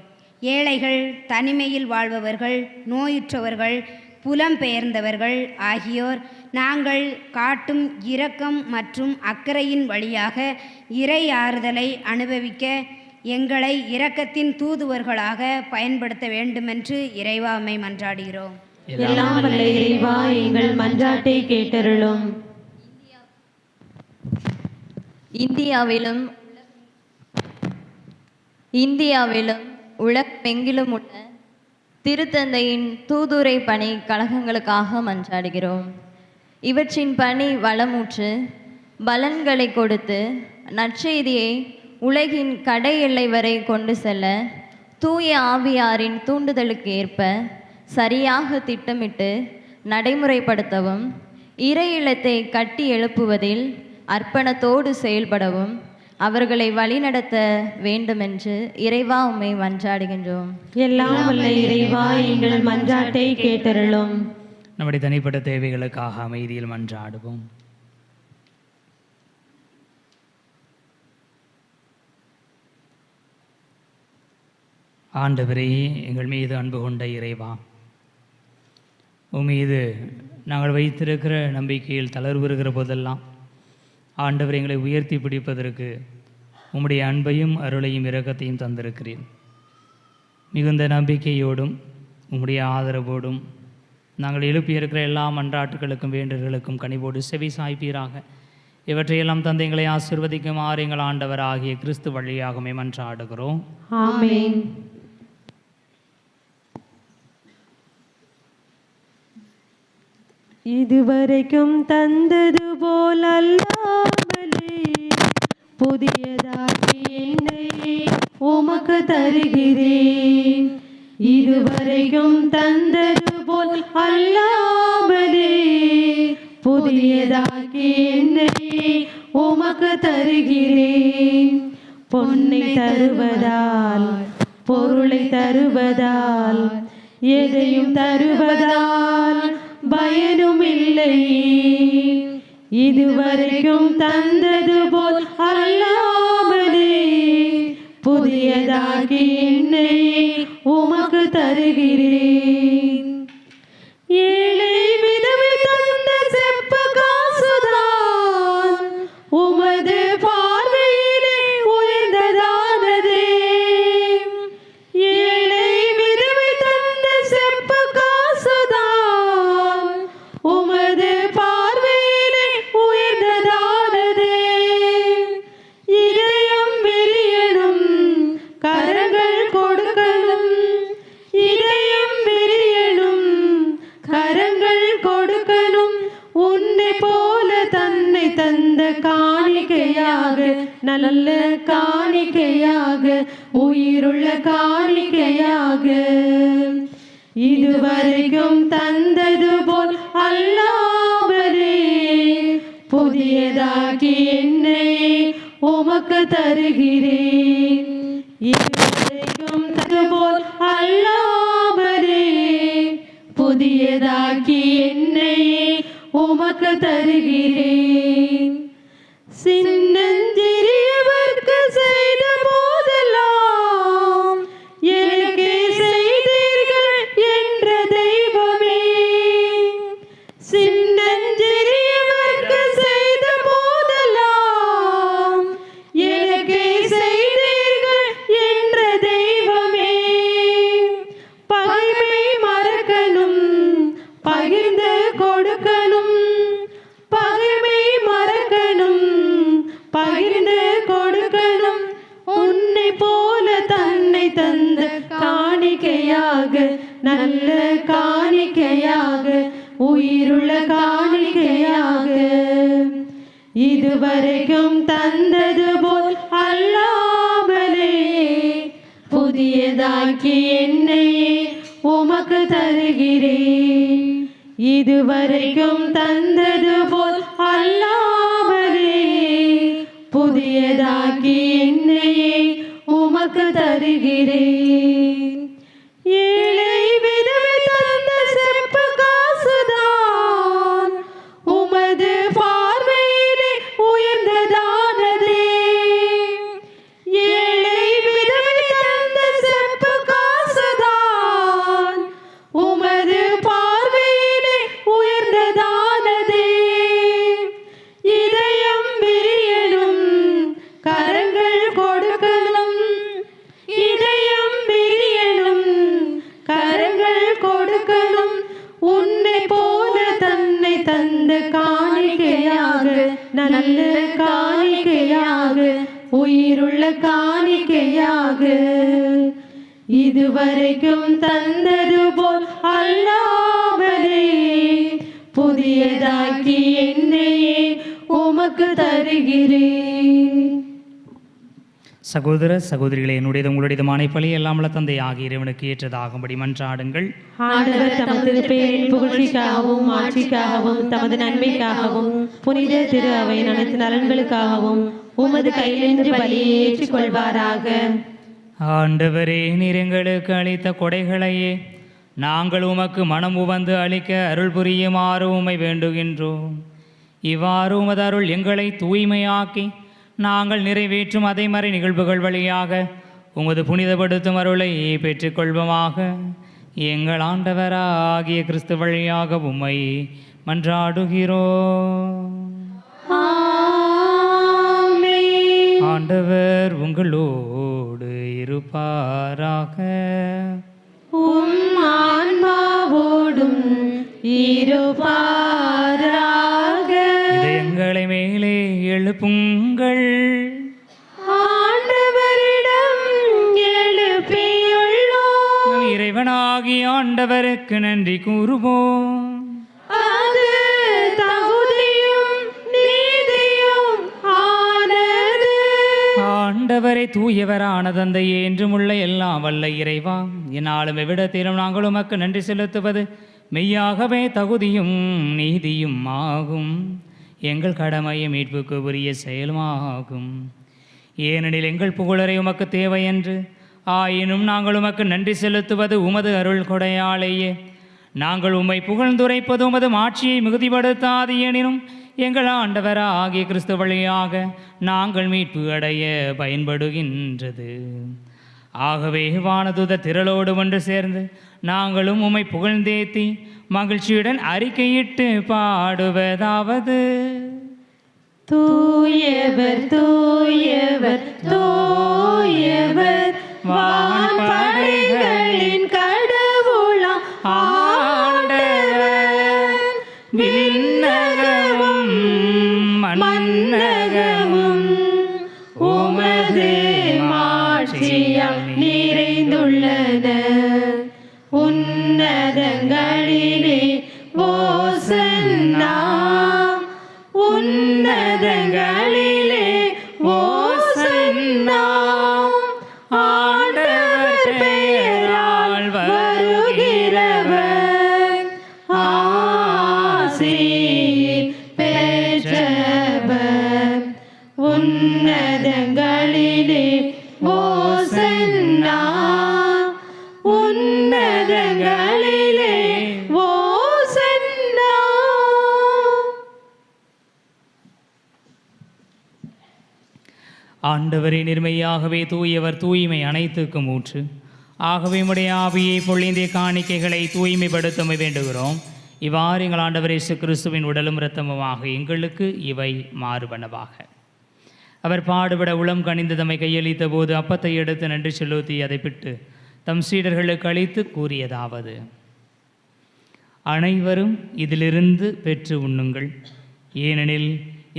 ஏழைகள், தனிமையில் வாழ்பவர்கள், நோயுற்றவர்கள், புலம்பெயர்ந்தவர்கள் ஆகியோர் நாங்கள் காட்டும் இரக்கம் மற்றும் அக்கறையின் வழியாக இறை ஆறுதலை அனுபவிக்க எங்களை இரக்கத்தின் தூதுவர்களாக பயன்படுத்த வேண்டுமென்று இறைவா உம்மை மன்றாடுகிறோம். எல்லாம் வல்ல இறைவா, எங்கள் மன்றாட்டை கேட்டருளும். இந்தியாவிலும் உலகமெங்கிலும் உள்ள திருத்தந்தையின் தூதுரை பணி கழகங்களுக்காக மன்றாடுகிறோம். இவற்றின் பணி வளமுற்று பலன்களை கொடுத்து நற்செய்தியை உலகின் கடை எல்லை வரை கொண்டு செல்ல தூய ஆவியாரின் தூண்டுதலுக்கு ஏற்ப சரியாக திட்டமிட்டு நடைமுறைப்படுத்தவும் இறை இல்லத்தை கட்டி எழுப்புவதில் அர்ப்பணத்தோடு செயல்படவும் அவர்களை வழிநடத்த வேண்டுமென்று இறைவா உம்மை மன்றாடுகின்றோம். எல்லாம் வல்ல இறைவா, எங்கள் மன்றாட்டை கேட்டருளும். நம்முடைய தனிப்பட்ட தேவைகளுக்காக அமைதியில் மன்றாடுவோம். ஆண்டவரே, எங்கள் மீது அன்பு கொண்ட இறைவா, உம்மீது நாங்கள் வைத்திருக்கிற நம்பிக்கையில் தளர்வுறுகிற போதெல்லாம் ஆண்டவர் எங்களை உயர்த்தி பிடிப்பதற்கு உம்முடைய அன்பையும் அருளையும் இரக்கத்தையும் தந்திருக்கிறேன். மிகுந்த நம்பிக்கையோடும் உம்முடைய ஆதரவோடும் நாங்கள் எழுப்பியிருக்கிற எல்லா மன்றாட்டுகளுக்கும் வேண்டுதல்களுக்கும் கனிவோடு செவி சாய்ப்பீராக. இவற்றையெல்லாம் தந்தை எங்களை ஆசீர்வதிக்குமாறு எங்கள் ஆண்டவர் ஆகிய கிறிஸ்து வழியாகவே மன்றாடுகிறோம். ஆமென். இதுவரைக்கும் தந்தது போல் அல்லாமலே புதியதாகி என்னை உமக்கு தருகிறேன். இதுவரைக்கும் தந்தது போல் அல்லாமலே புதியதாகி என்னை உமக்கு தருகிறேன். பொன்னை தருவதால், பொருளை தருவதால், எதையும் தருவதால் பயனும் இல்லை. இதுவரைக்கும் தந்தது போல் அல்லாமலே புதியதாகி என்னை உமக்கு தருகிறேன். ஏழை விதவை தந்த செப்ப காசுதான் உமது பார்வையிலே உயர்ந்ததானதே. ஏழை விதவை காணிக்கையாக நல்ல காணிக்கையாக உயிருள்ள காணிக்கையாக இதுவரைக்கும் தந்தது போல் அல்லாமலே புதியதாக்கி என்னை உமக்கு தருகிறேன். இதுவரைக்கும் தந்தது போல் அல்லாமலே புதியதாக்கி என்னை உமக்கு தருகிறேன். சின்னஞ்சிறியவர்க்கு செய்த போதெல்லாம் எனக்கு செய்தீர்கள் என்ற தெய்வமே. சின்னஞ்சிறியவர்க்கு செய்த போதெல்லாம் எனக்கு செய்தீர்கள் என்ற தெய்வமே. பகைமை மறக்கணும், பகிர்ந்து கொடுக்கணும். பகைமை மறக்கணும், பகிர்ந்து கொடுக்கணும். உன்னை போல தன்னை தந்த காணிக்கையாக நல்ல காணிக்கையாக உயிருள்ள காணிக்கையாக இதுவரைக்கும் தந்தது போல் அல்லாமலே புதியதாக்கி என்னை உமக்கு தருகிறேன். இதுவரைக்கும் தந்தது போல் அல்லாமலே புதியதாக்கி என்னை உமக்கு தருகிறேன். ஏழை விதவை தந்த செப்பு காசுதான் உமது பார்வையிலே உயர்ந்ததானதே. ஏழை விதவை தந்த செப்பு காசுதான் உமது பார்வையிலே உயர்ந்ததானதே. இதயம் விரியணும், கரங்கள் கொடுக்கணும். இதயம் விரியணும், கரங்கள் கொடுக்கணும். உன்னை போல தன்னை தந்த காணிக்கையாக நல்ல காணிக்கையாக உயிருள்ள காணிக்கையாக இதுவரைக்கும் தந்தது போல் அல்லாமலே புதியதாக்கி என்னையே உமக்கு தருகிறேன். சகோதர சகோதரிகளே, என்னுடையது உங்களுடையதுமான பழி எல்லாமல்ல தந்தை ஆகிய இறைவனுக்கு ஏற்றதாகும்படி மன்றாடுங்கள். ஆண்டவர் தமது பேரின் புகழ்ச்சிக்காகவும் ஆட்சிக்காகவும் தமது நன்மைக்காகவும் புனித திரு அவையின் அனைத்து நலன்களுக்காகவும் உமது கையிலிருந்து பலியை ஏற்றுக்கொள்வாராக. ஆண்டவரே, நீர் எங்களுக்கு அளித்த கொடைகளையே நாங்கள் உமக்கு மனம் உவந்து அளிக்க அருள் புரியுமாறு உம்மை வேண்டுகின்றோம். இவ்வாறு உமது அருள் எங்களை தூய்மையாக்கி நாங்கள் நிறைவேற்றும் அதைமறை நிகழ்வுகள் வழியாக உமது புனிதப்படுத்தும் அருளை பெற்றுக்கொள்வோமாக. எங்கள் ஆண்டவராகிய கிறிஸ்து வழியாக உம்மை மன்றாடுகிறோம். ஆண்டவர் உங்களோடு இருப்பாராக. உம் ஆன்மாவோடும் இருப்பாராக. இதயங்களை மேலே எழுப்புங்கள். ஆண்டவரிடம் எழுப்பியுள்ளோம். நம் இறைவனாகிய ஆண்டவருக்கு நன்றி கூறுவோம். அது தகுதியும் நீதியும் ஆனது. ஆண்டவரை தூயவரான தந்தையே, என்றும் உள்ள எல்லாம் வல்ல இறைவா, என்னாலும் எவ்விடத்திலும் நாங்கள் உமக்கு நன்றி செலுத்துவது மெய்யாகவே தகுதியும் நீதியும் ஆகும். எங்கள் கடமையை மீட்புக்கு உரிய செயலுமாகும். ஏனெனில் எங்கள் புகழரை உமக்கு தேவை என்று, ஆயினும் நாங்கள் உமக்கு நன்றி செலுத்துவது உமது அருள் கொடையாலேயே. நாங்கள் உம்மை புகழ்ந்துரைப்பது உமது மாட்சியை மிகுதிப்படுத்தாது. எனினும் எங்கள் ஆண்டவராகிய கிறிஸ்து வழியாக நாங்கள் மீட்பு அடைய பயன்படுகின்றது. ஆகவே வானதூத திரளோடு ஒன்று சேர்ந்து நாங்களும் உம்மை புகழ்ந்தேத்தி மகிழ்ச்சியுடன் அறிக்கையிட்டு பாடுவதாவது: தூயவர் தூயவர் தூயவர் வான்படைகளின் கடவுளாம் ஆண்டவர். விண்ணகமும் மன்னகமும் உமது மாட்சியால் நிறைந்துள்ளன. உன்னதங்களிலே ஓசன்னா, உன்னதங்களிலே உன்னதங்களிலே ஓசன்னா, உன்னதங்களிலே ஓசன்னா. ஆண்டவரே, நிர்மையாகவே தூயவர், தூய்மை அனைத்துக்கும் ஊற்று. ஆகவே உம்முடைய ஆவியை பொழிந்தே காணிக்கைகளை தூய்மைப்படுத்த வேண்டுகிறோம். இவ்வாறு எங்கள் ஆண்டவர் இயேசு கிறிஸ்துவின் உடலும் இரத்தமுமாக எங்களுக்கு இவை மாறுபனவாக. அவர் பாடுபட உளம் கனிந்து தம்மை கையளித்த போது அப்பத்தை எடுத்து நன்றி செலுத்தி அதை பிட்டு தம் சீடர்களுக்கு அளித்து கூறியதாவது: அனைவரும் இதிலிருந்து பெற்று உண்ணுங்கள், ஏனெனில்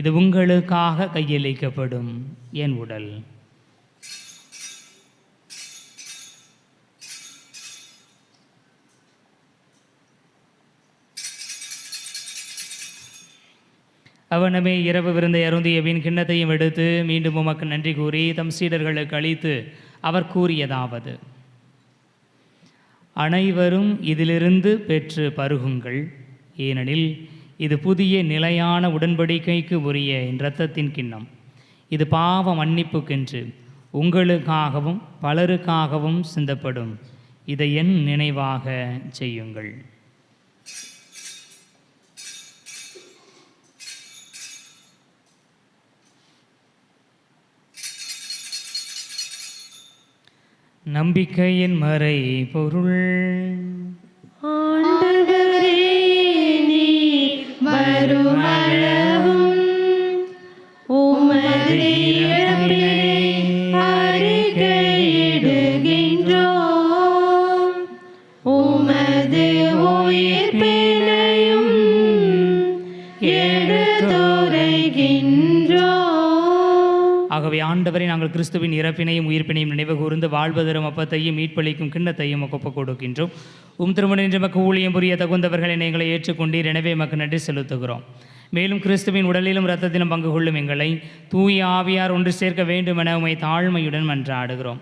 இது உங்களுக்காக கையளிக்கப்படும் என் உடல். அவனமே இரவு விருந்தை அருந்திய பின் கிண்ணத்தையும் எடுத்து மீண்டும் உமக்கு நன்றி கூறி தம் சீடர்களுக்கு அளித்து அவர் கூறியதாவது: அனைவரும் இதிலிருந்து பெற்று பருகுங்கள், ஏனெனில் இது புதிய நிலையான உடன்படிக்கைக்கு உரிய என் இரத்தத்தின் கிண்ணம். இது பாவ மன்னிப்புக்கென்று உங்களுக்காகவும் பலருக்காகவும் சிந்தப்படும். இதை என் நினைவாக செய்யுங்கள். நம்பிக்கையின் மறை பொருள். ஆண்டவரே, நீர் வருமளவும் உமது இறப்பினை அறிக்கையிடுகின்றோம், உமது உயிர்ப்பினையும் எடுத்துரைக்கின்றோம். ஆகவே ஆண்டவரை, நாங்கள் கிறிஸ்துவின் இறப்பினையும் உயிர்ப்பினையும் நினைவு கூர்ந்து வாழ்வதரும் அப்பத்தையும் மீட்பளிக்கும் கிண்ணத்தையும் ஒப்புக் கொடுக்கின்றோம். திருமணம் எமக்கு ஊழியம் புரிய தகுந்தவர்களை எங்களை ஏற்றுக்கொண்டீர், எனவே எமக்கு நன்றி செலுத்துகிறோம். மேலும் கிறிஸ்துவின் உடலிலும் இரத்தத்திலும் பங்கு கொள்ளும் எங்களை தூய ஆவியார் ஒன்று சேர்க்க வேண்டும் என உம்மை தாழ்மையுடன் மன்றாடுகிறோம்.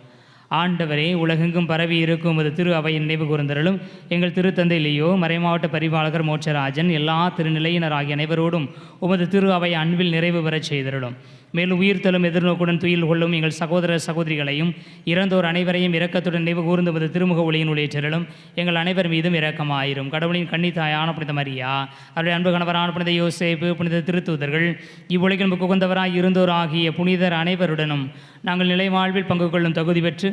ஆண்டவரே, உலகெங்கும் பரவி இருக்கும் உமது திரு அவையின் நினைவு கூர்ந்தருளும். எங்கள் திருத்தந்தை லியோ, மறைமாவட்ட பரிபாலகர் மோட்சராஜன், எல்லா திருநிலையினர் ஆகிய அனைவரோடும் உமது திரு அவை அன்பில் நிறைவு பெறச் செய்தருளும். மேலும் உயிர்த்தலும் எதிர்நோக்குடன் துயில் கொள்ளும் எங்கள் சகோதர சகோதரிகளையும் இறந்தோர் அனைவரையும் இரக்கத்துடன் நினைவு கூர்ந்து உமது திருமுக ஒளியின் உள்ளேற்றலும். எங்கள் அனைவர் மீதும் இரக்கமாயிரும். கடவுளின் கன்னித்தாயான புனித மரியா, அவருடைய அன்பு கணவரான புனித யோசேப்பு, புனித திருத்தூதர்கள், இவ்வுலகின் உகந்தவராய் இருந்தோர் ஆகிய புனிதர் அனைவருடனும் நாங்கள் நிலை வாழ்வில் பங்கு கொள்ளும் தகுதி பெற்று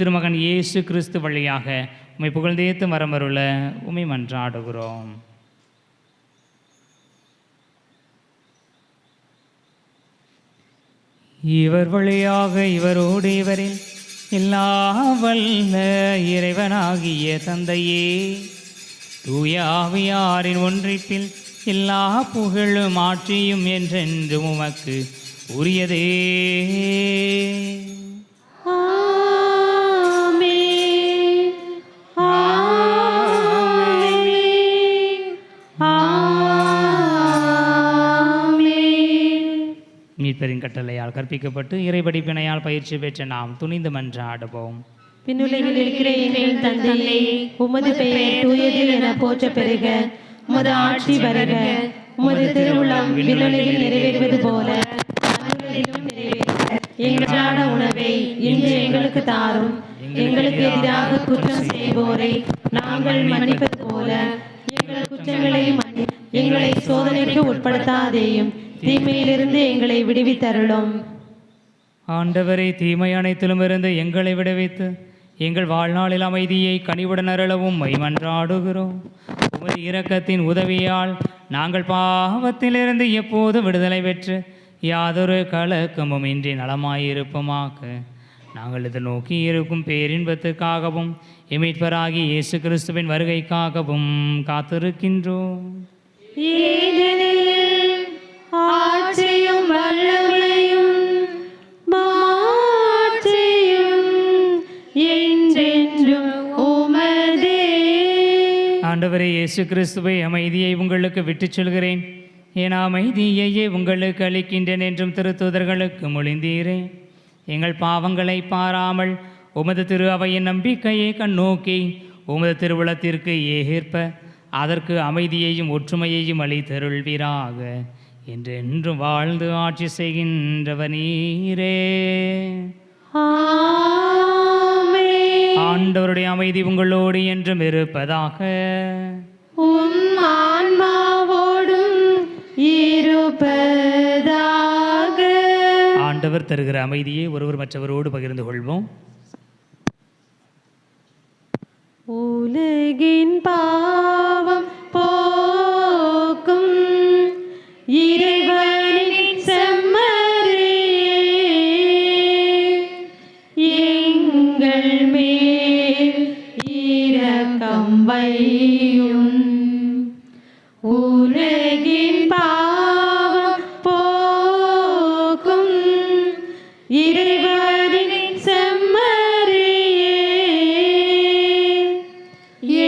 திருமகன் இயேசு கிறிஸ்து வழியாக உம்மை புகழ்ந்தேத்து மரமருள உம்மை மன்றாடுகிறோம். இவர் வழியாக இவரோடு இவரில் எல்லா வல்ல இறைவனாகிய தந்தையே, தூய ஆவியாரின் ஒன்றிப்பில் எல்லா புகழும் ஆட்சியும் என்றென்று உமக்கு உரியதே. மீட்பரின் கட்டளையால் கற்பிக்கப்பட்டு இறைபடிப்பினையால் பயிற்சி பெற்ற நாம் துணிந்து மன்றாடுவோம். விண்ணுலகில் இருக்கிற எங்கள் தந்தையே, உமது பெயர் தூயது என போற்ற பெறுக. உமது ஆட்சி வருக. உமது திருவுளம் விண்ணுலகில் நிறைவேறுவது போல மண்ணுலகிலும் நிறைவேறுக. எங்களான உணவை இன்று எங்களுக்கு தாரும். எங்களுக்கு எதிராக குற்றம் செய்வோரை நாங்கள் மன்னிப்பது போல எங்கள் குற்றங்களை எங்களை சோதனைக்கு உட்படுத்தாதேயும், தீமையிலிருந்து எங்களை விடுவித்தருளும். ஆண்டவரை, தீமை அனைத்திலும் இருந்து எங்களை விடுவித்து எங்கள் வாழ்நாளில் அமைதியை கனிவுடன் அருளவும் மன்றாடுகிறோம். உமது இரக்கத்தின் உதவியால் நாங்கள் பாவத்திலிருந்து எப்போது விடுதலை பெற்று யாதொரு கலக்கமும் இன்றி நலமாயிருப்போமாக. நாங்கள் இதை நோக்கி இருக்கும் பேரின்பத்துக்காகவும் எமீட்பராகி இயேசு கிறிஸ்துவின் வருகைக்காகவும் காத்திருக்கின்றோம். ஆட்சியும் வல்லமையும் மாட்சியும் என்றென்றும் உமதே. ஆண்டவரே இயேசு கிறிஸ்துவை, அமைதியை உங்களுக்கு விட்டுச் செல்கிறேன், என் அமைதியையே உங்களுக்கு அளிக்கின்றேன் என்றும் திருத்தூதர்களுக்கு மொழிந்தீரே. எங்கள் பாவங்களை பாராமல் உமது திரு அவையின் நம்பிக்கையை கண்ணோக்கி உமது திருவுளத்திற்கு ஏற்ப அதற்கு அமைதியையும் ஒற்றுமையையும் அளித்தருள்வீராக. என்றென்றும் வாழ்ந்து ஆட்சி செய்கின்றவர் நீரே. ஆமென். ஆண்டவருடைய அமைதி உங்களோடு என்றும் இருப்பதாக. உம் ஆன்மாவோடும் இருப்பதாக. ஆண்டவர் தருகிற அமைதியை ஒருவர் மற்றவரோடு பகிர்ந்து கொள்வோம். உலகின் பாவம் போக்கும் இறைவனின் செம்மறியே, எங்கள் மேல் இரக்கம் வையும். உலகின் பாவம் போக்கும் இறைவனின் செம்மறியே,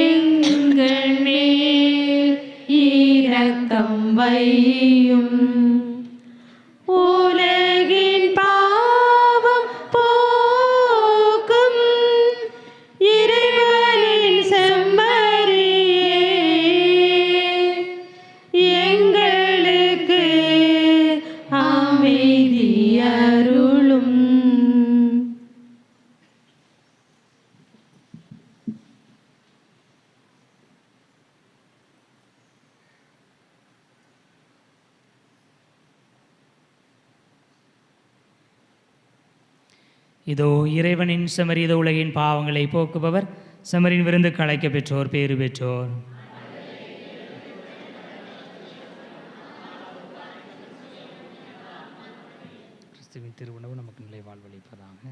எங்கள் மேல் இரக்கம் வையும். உலகின் பாவம் போக்கும் இறைவனின் செம்மறியே, எங்களுக்கு அமைதி அருளும். இதோ இறைவனின் செமரி, இதோ உலகின் பாவங்களை போக்குபவர். செமரின் விருந்துக்கு அழைக்க பெற்றோர் பேறு பெற்றோர். கிறிஸ்துவின் திருவுணவு நமக்கு நிலை வாழ்வளிப்பதாக.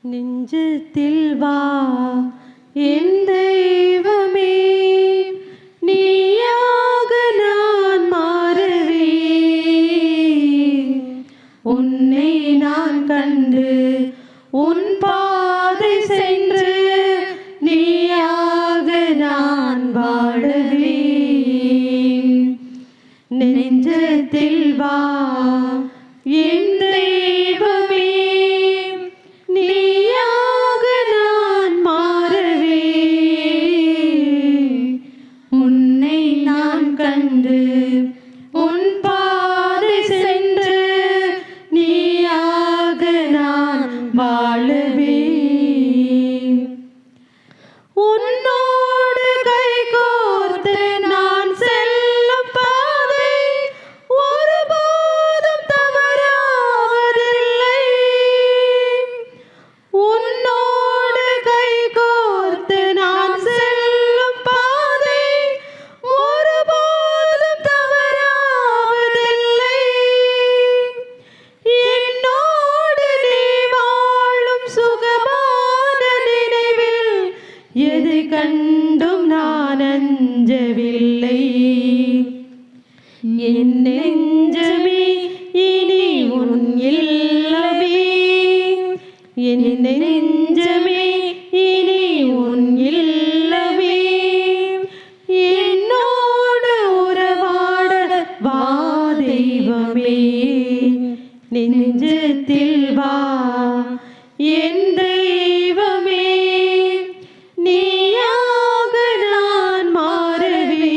நெஞ்சத்தில் வா என் தெய்வமே, நீயாக நான் மாறவே. உன்னை நான் கண்டு உன் பாதை சென்று, நீயாக நான் வாழவே. நெஞ்சத்தில் வா என் தெய்வமே, நீயாக நான் மாறவே. உன்னை நான் கண்டு உன் பாதை சென்று, நீயாக நான் வாழவே. உன்னோடு கைகோர்த்து நான் செல்லும் பாதை ஒருபோதும் தவறாவதில்லை. உன்னோடு கைகோர்த்து நான் செல்லும் பாதை ஒருபோதும் தவறாவதில்லை. என்னோடு நீ வாழும் சுகமான நினைவில் எதை கண்டும் நான் அஞ்சவில்லை. என் நெஞ்சமே இனி உன் இல்லமே, என் நெஞ்சமே இனி உன் இல்லமே. என்னோடு உறவாட வா தெய்வமே, நெஞ்சத்தில் வா என் தெய்வமே. நீயாக நான் மாறவே.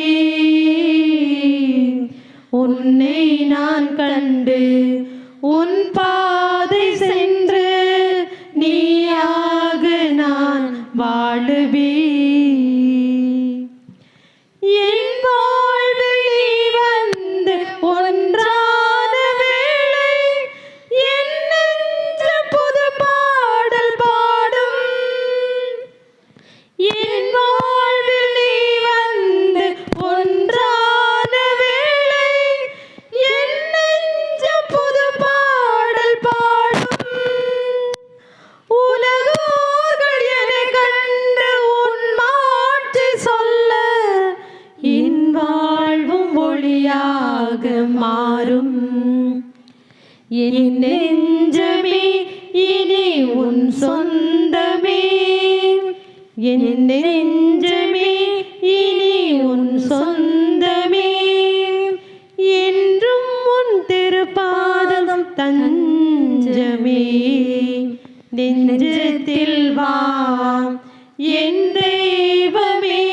உன்னை நான் கண்டு உன் பாதை சென்று, நீயாக நான் வாழவே. என் வாழ்வில் நீ வந்து ஒன்றான வேளை, என் நெஞ்சம் புது பாடல் பாட என் வாழ்வில் நீ வந்து ஒன்றான வேளை என் நெஞ்சம் புது பாடல் பாடும். உலகோர்கள் என்னை கண்டு உன் மாற்றி சொல்ல என் வாழ்வும் ஒளியாக மாறும். என் நெஞ்சமே இனி உன் சொந்தமே, என் நெஞ்சமே இனி உன் சொந்தமே, என்றும் உன் திருப்பாதம் தஞ்சமே. நெஞ்சத்தில் வா என் தெய்வமே,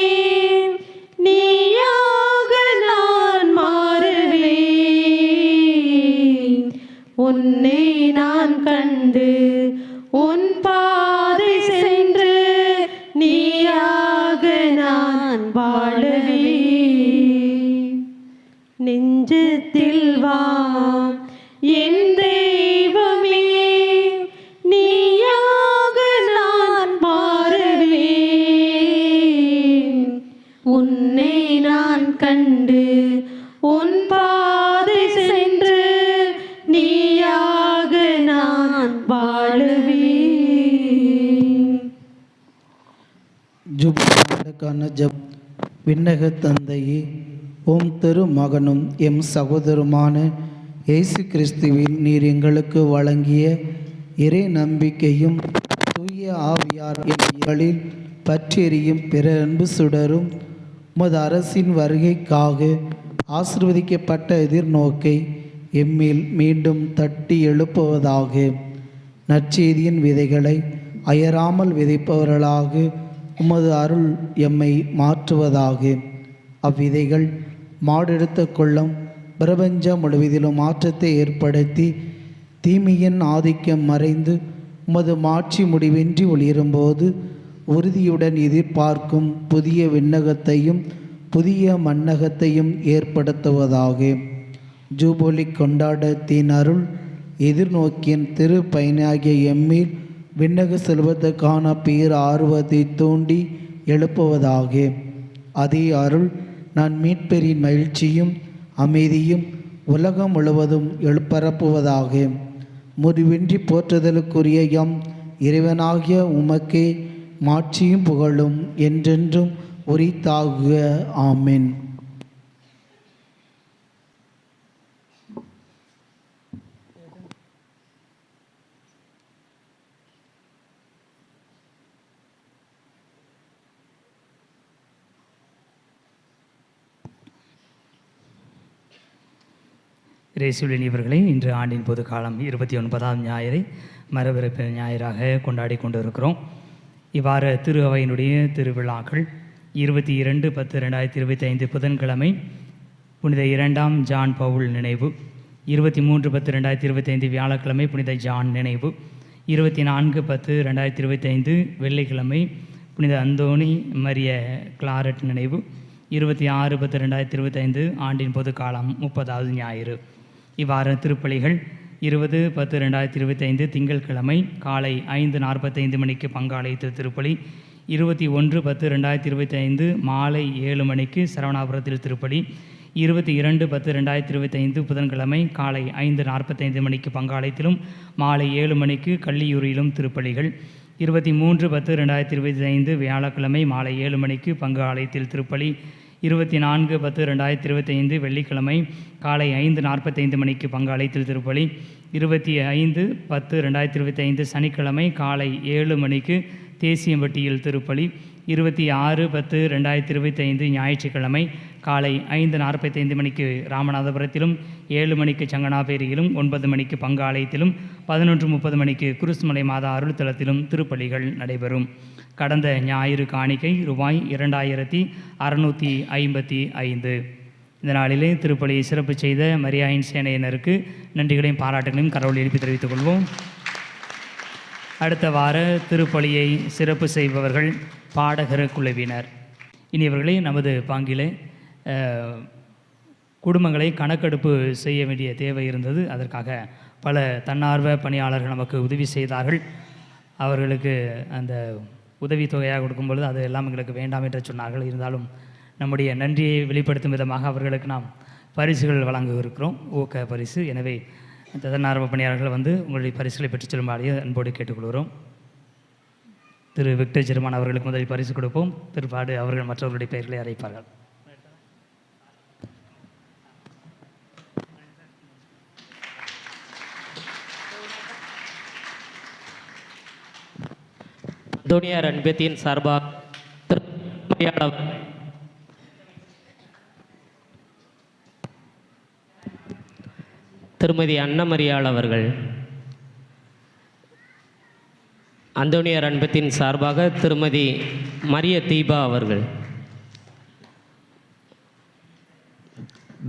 நீயாக நான் மாறுவேன். உன்னை நான் கண்டு உன் பாதை சென்று நீயாக நான் வாழவேன். நெஞ்சத்தில் வா என் தெய்வமே, நீயாக நான் மாறுவேன். உன்னை நான் கண்டு உன் பாதை சென்று நீயாக நான் வாழுவேன். ஜுப்கான ஜப். விண்ணக தந்தையே, உம் திருமகனும் எம் சகோதரருமான இயேசு கிறிஸ்துவில் நீர் எங்களுக்கு வழங்கிய இறை நம்பிக்கையும் தூய ஆவியார் எங்களில் பற்றெறியும் பிற அன்பு சுடரும் உமது அரசின் வருகைக்காக ஆசீர்வதிக்கப்பட்ட எதிர்நோக்கை எம்மில் மீண்டும் தட்டி எழுப்புவதாக. நற்செய்தியின் விதைகளை அயராமல் விதைப்பவர்களாக உமது அருள் எம்மை மாற்றுவதாக. அவ்விதைகள் மாடெடுத்த கொள்ளும் பிரபஞ்சம் முழுவதிலும் மாற்றத்தை ஏற்படுத்தி தீமையின் ஆதிக்கம் மறைந்து உமது மாட்சி முடிவின்றி ஒளிரும்போது உறுதியுடன் எதிர்பார்க்கும் புதிய விண்ணகத்தையும் புதிய மண்ணகத்தையும் ஏற்படுத்துவதாக. ஜூபோலி கொண்டாட்டத்தின் அருள் எதிர்நோக்கின் திரு பயனாகிய எம்மில் விண்ணக செல்வதற்கான பேர் ஆர்வத்தை தூண்டி எழுப்புவதாக. அதே அருள் நான் மீட்பெறின் மகிழ்ச்சியும் அமைதியும் உலகம் முழுவதும் எழுப்பரப்புவதாக. முடிவின்றி போற்றுதலுக்குரிய எம் இறைவனாகிய உமக்கே மாட்சியும் புகழும் என்றென்றும் உரித்தாகுக. ஆமென். இயேசுவின் இவர்களை இன்று ஆண்டின் பொது காலம் 29ஆம் ஞாயிறை மரபிறப்பு ஞாயிறாக கொண்டாடி கொண்டு இருக்கிறோம். இவ்வாறு திரு அவையினுடைய திருவிழாக்கள் 22/10/2025 புதன்கிழமை புனித 2ஆம் ஜான் பவுல் நினைவு, 23/10/2025 வியாழக்கிழமை புனித ஜான் நினைவு, 24/10/2025 வெள்ளிக்கிழமை புனித அந்தோணி மரிய கிளாரட் நினைவு, 26/10/2025 ஆண்டின் பொது காலம் 30வது ஞாயிறு. இவ்வாறு திருப்பலிகள் 20/10/2025 திங்கட்கிழமை காலை 5:45 மணிக்கு பங்காலயத்து திருப்பலி, 21/10/2025 மாலை 7 மணிக்கு சரவணாபுரத்தில் திருப்பலி, 22/10/2025 புதன்கிழமை காலை 5:45 மணிக்கு பங்காலயத்திலும் மாலை 7 மணிக்கு கள்ளியூரிலும் திருப்பலிகள், 23/10/2025 வியாழக்கிழமை மாலை 7 மணிக்கு பங்காலயத்தில் திருப்பலி, 24/10/2025 வெள்ளிக்கிழமை காலை 5:45 மணிக்கு பங்காலயத்தில் திருப்பலி, 25/10/2025 சனிக்கிழமை காலை 7 மணிக்கு தேசியம்பட்டியில் திருப்பலி, 26/10/2025 ஞாயிற்றுக்கிழமை காலை 5:45 மணிக்கு ராமநாதபுரத்திலும், 7 மணிக்கு சங்கனாபேரியிலும், 9 மணிக்கு பங்காலயத்திலும், 11:30 மணிக்கு குருஸ்மலை மாதா அருள்தலத்திலும் திருப்பலிகள் நடைபெறும். கடந்த ஞாயிறு காணிக்கை ரூபாய் 2655. இந்த நாளிலே திருப்பலியை சிறப்பு செய்த மரியாயின் சேனையினருக்கு நன்றிகளையும் பாராட்டுகளையும் கடவுள் எழுப்பி தெரிவித்துக் கொள்வோம். அடுத்த வார திருப்பலியை சிறப்பு செய்பவர்கள் பாடகர் குழுவினர். இனி இவர்களை நமது பாங்கிலே குடும்பங்களை கணக்கெடுப்பு செய்ய வேண்டிய தேவை இருந்தது. அதற்காக பல தன்னார்வ பணியாளர்கள் நமக்கு உதவி செய்தார்கள். அவர்களுக்கு அந்த உதவித்தொகையாக கொடுக்கும் பொழுது அது எல்லாம் எங்களுக்கு வேண்டாம் என்று சொன்னார்கள். இருந்தாலும் நம்முடைய நன்றியை வெளிப்படுத்தும் விதமாக அவர்களுக்கு நாம் பரிசுகள் வழங்க இருக்கிறோம், ஊக்க பரிசு. எனவே தன்னார்வ பணியாளர்கள் வந்து உங்களுடைய பரிசுகளை பெற்றுச் செல்லும்படி அன்போடு கேட்டுக்கொள்கிறோம். திரு விக்டர் ஜெர்மான் அவர்களுக்கு முதலில் பரிசு கொடுப்போம். பிற்பாடு அவர்கள் மற்றவர்களுடைய பெயர்களை அழைப்பார்கள். அந்தோனியார் அன்பியத்தின் சார்பாக திருமதி அன்னமரியாள் அவர்கள், அந்தோனியார் அன்பத்தின் சார்பாக திருமதி மரிய தீபா அவர்கள்,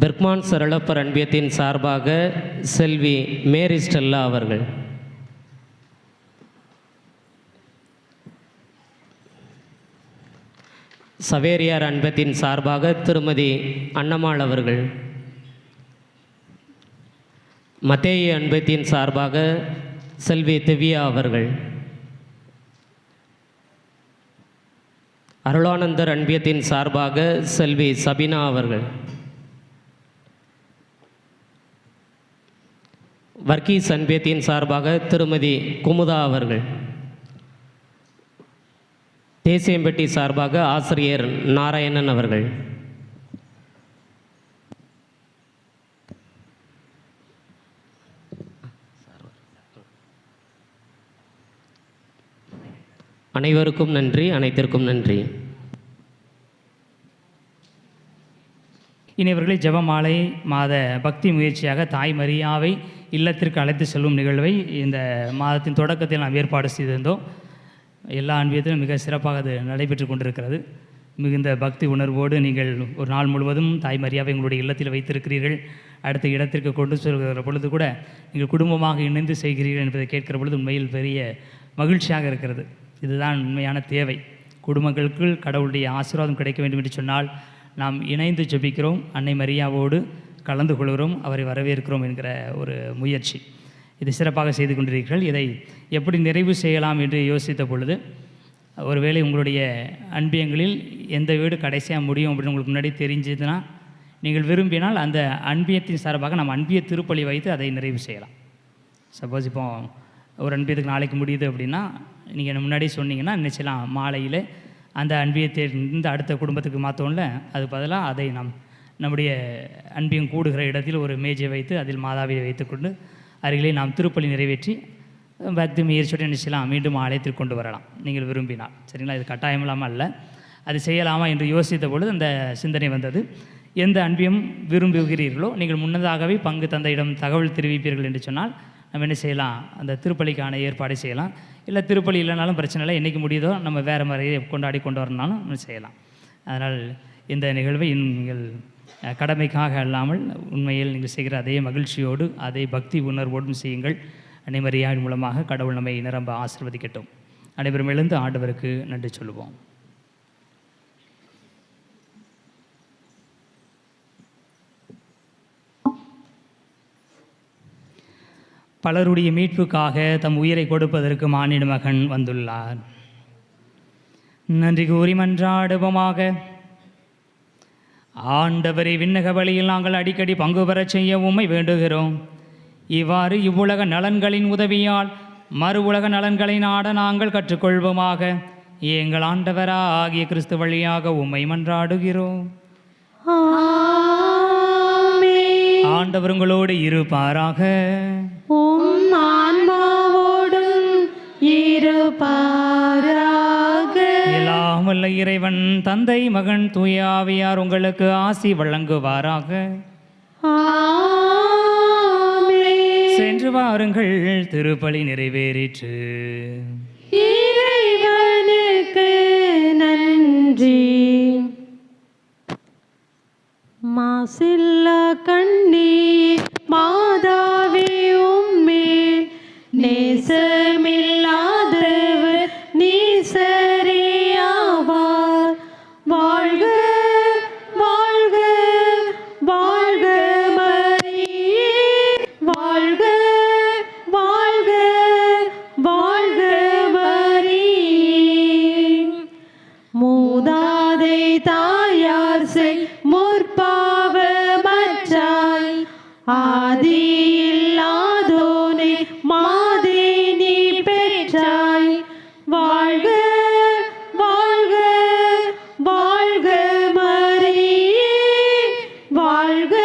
பெர்க்மான் சரளப்பர் அன்பியத்தின் சார்பாக செல்வி மேரி ஸ்டெல்லா அவர்கள், சவேரியார் அன்பத்தின் சார்பாக திருமதி அன்னம்மாள் அவர்கள், மத்தேயு அன்பத்தின் சார்பாக செல்வி திவ்யா அவர்கள், அருளானந்தர் அன்பியத்தின் சார்பாக செல்வி சபினா அவர்கள், வர்கீஸ் அன்பியத்தின் சார்பாக திருமதி குமுதா அவர்கள், தேசியம்பட்டி சார்பாக ஆசிரியர் நாராயணன் அவர்கள், அனைவருக்கும் நன்றி, அனைத்திற்கும் நன்றி. இனிவர்களை ஜெபமாலை மாத பக்தி முயற்சியாக தாய் மரியாவை இல்லத்திற்கு அழைத்து செல்லும் நிகழ்வை இந்த மாதத்தின் தொடக்கத்தில் நாம் ஏற்பாடு செய்திருந்தோம். எல்லா அன்பியத்திலும் மிக சிறப்பாக அது நடைபெற்று கொண்டிருக்கிறது. மிகுந்த பக்தி உணர்வோடு நீங்கள் ஒரு நாள் முழுவதும் தாய் மரியாவை உங்களுடைய இல்லத்தில் வைத்திருக்கிறீர்கள். அடுத்த இடத்திற்கு கொண்டு செல்கிற பொழுது கூட நீங்கள் குடும்பமாக இணைந்து செய்கிறீர்கள் என்பதை கேட்கிற பொழுது உண்மையில் பெரிய மகிழ்ச்சியாக இருக்கிறது. இதுதான் உண்மையான தேவை. குடும்பங்களுக்கு கடவுளுடைய ஆசீர்வாதம் கிடைக்க வேண்டும் என்று சொன்னால் நாம் இணைந்து ஜெபிக்கிறோம், அன்னை மரியாவோடு கலந்து கொள்கிறோம், அவரை வரவேற்கிறோம் என்கிற ஒரு முயற்சி. இது சிறப்பாக செய்து கொண்டிருக்கிறீர்கள். இதை எப்படி நிறைவு செய்யலாம் என்று யோசித்த பொழுது, ஒருவேளை உங்களுடைய அன்பியங்களில் எந்த வீடு கடைசியாக முடியும் அப்படின்னு உங்களுக்கு முன்னாடி தெரிஞ்சதுன்னா, நீங்கள் விரும்பினால் அந்த அன்பியத்தின் சார்பாக நம்ம அன்பிய திருப்பலி வைத்து அதை நிறைவு செய்யலாம். சப்போஸ் இப்போ ஒரு அன்பியத்துக்கு நாளைக்கு முடியுது அப்படின்னா, நீங்கள் முன்னாடி சொன்னீங்கன்னா நிச்சயம் மாலையில் அந்த அன்பியத்தை இந்த அடுத்த குடும்பத்துக்கு மாற்றோம்ல, அது பதிலாக அதை நம்முடைய அன்பியம் கூடுகிற இடத்தில் ஒரு மேஜை வைத்து அதில் மாதாவை வைத்துக்கொண்டு அருகிலே நாம் திருப்பலி நிறைவேற்றி பக்தி முயற்சியோடு நிச்சயம் மீண்டும் ஆலயத்திற்கு கொண்டு வரலாம் நீங்கள் விரும்பினால். சரிங்களா? இது கட்டாயமில்லாமல் அல்ல, அது செய்யலாமா என்று யோசித்த பொழுது அந்த சிந்தனை வந்தது. எந்த அன்பியம் விரும்புகிறீர்களோ நீங்கள் முன்னதாகவே பங்கு தந்தையிடம் தகவல் தெரிவிப்பீர்கள் என்று சொன்னால் நம்ம என்ன செய்யலாம், அந்த திருப்பலிக்கான ஏற்பாடு செய்யலாம். இல்லை திருப்பலி இல்லைனாலும் பிரச்சனை இல்லை, என்றைக்கு முடியுதோ நம்ம வேறு மாதிரியே கொண்டாடி கொண்டு வரணும்னாலும் நம்ம செய்யலாம். அதனால் இந்த நிகழ்வை நீங்கள் கடமைக்காக அல்லாமல் உண்மையில் நீங்கள் செய்கிற அதே மகிழ்ச்சியோடு அதே பக்தி உணர்வோடும் செய்யுங்கள். அன்னை மரியாவின் மூலமாக கடவுள் நம்மை நிரம்ப ஆசீர்வதிக்கட்டும். அனைவரும் எழுந்து ஆண்டவருக்கு நன்றி சொல்லுவோம். பலருடைய மீட்புக்காக தம் உயிரை கொடுப்பதற்கு மானிட மகன் வந்துள்ளார். நன்றி கூறி மன்றாடுவோமாக. ஆண்டவரை விண்ணக வழியில் நாங்கள் அடிக்கடி பங்கு பெறச் செய்ய உம்மை வேண்டுகிறோம். இவ்வாறு இவ்வுலக நலன்களின் உதவியால் மறு உலக நலன்களை நாட நாங்கள் கற்றுக்கொள்வோமாக. எங்கள் ஆண்டவராகிய கிறிஸ்து வழியாக உம்மை மன்றாடுகிறோம். ஆண்டவர் உங்களோடு இருப்பாராக. உம் ஆன்மாவோடும் இருப்பாராக. எல்லாம் வல்ல இறைவன் தந்தை மகன் தூய ஆவியார் உங்களுக்கு ஆசி வழங்குவாராக. சென்று வாருங்கள், திருப்பலி நிறைவேறிற்று. இறைவனுக்கு நன்றி. மாசில்லா கண்ணே மாதாவே உம்மேல் நேசமில்லாதவர் நீசரேயாவார். வாழ்க வாழ்க வாழ்க மரியே, வாழ்க வாழ்க வாழ்க மரியே. வாழ்க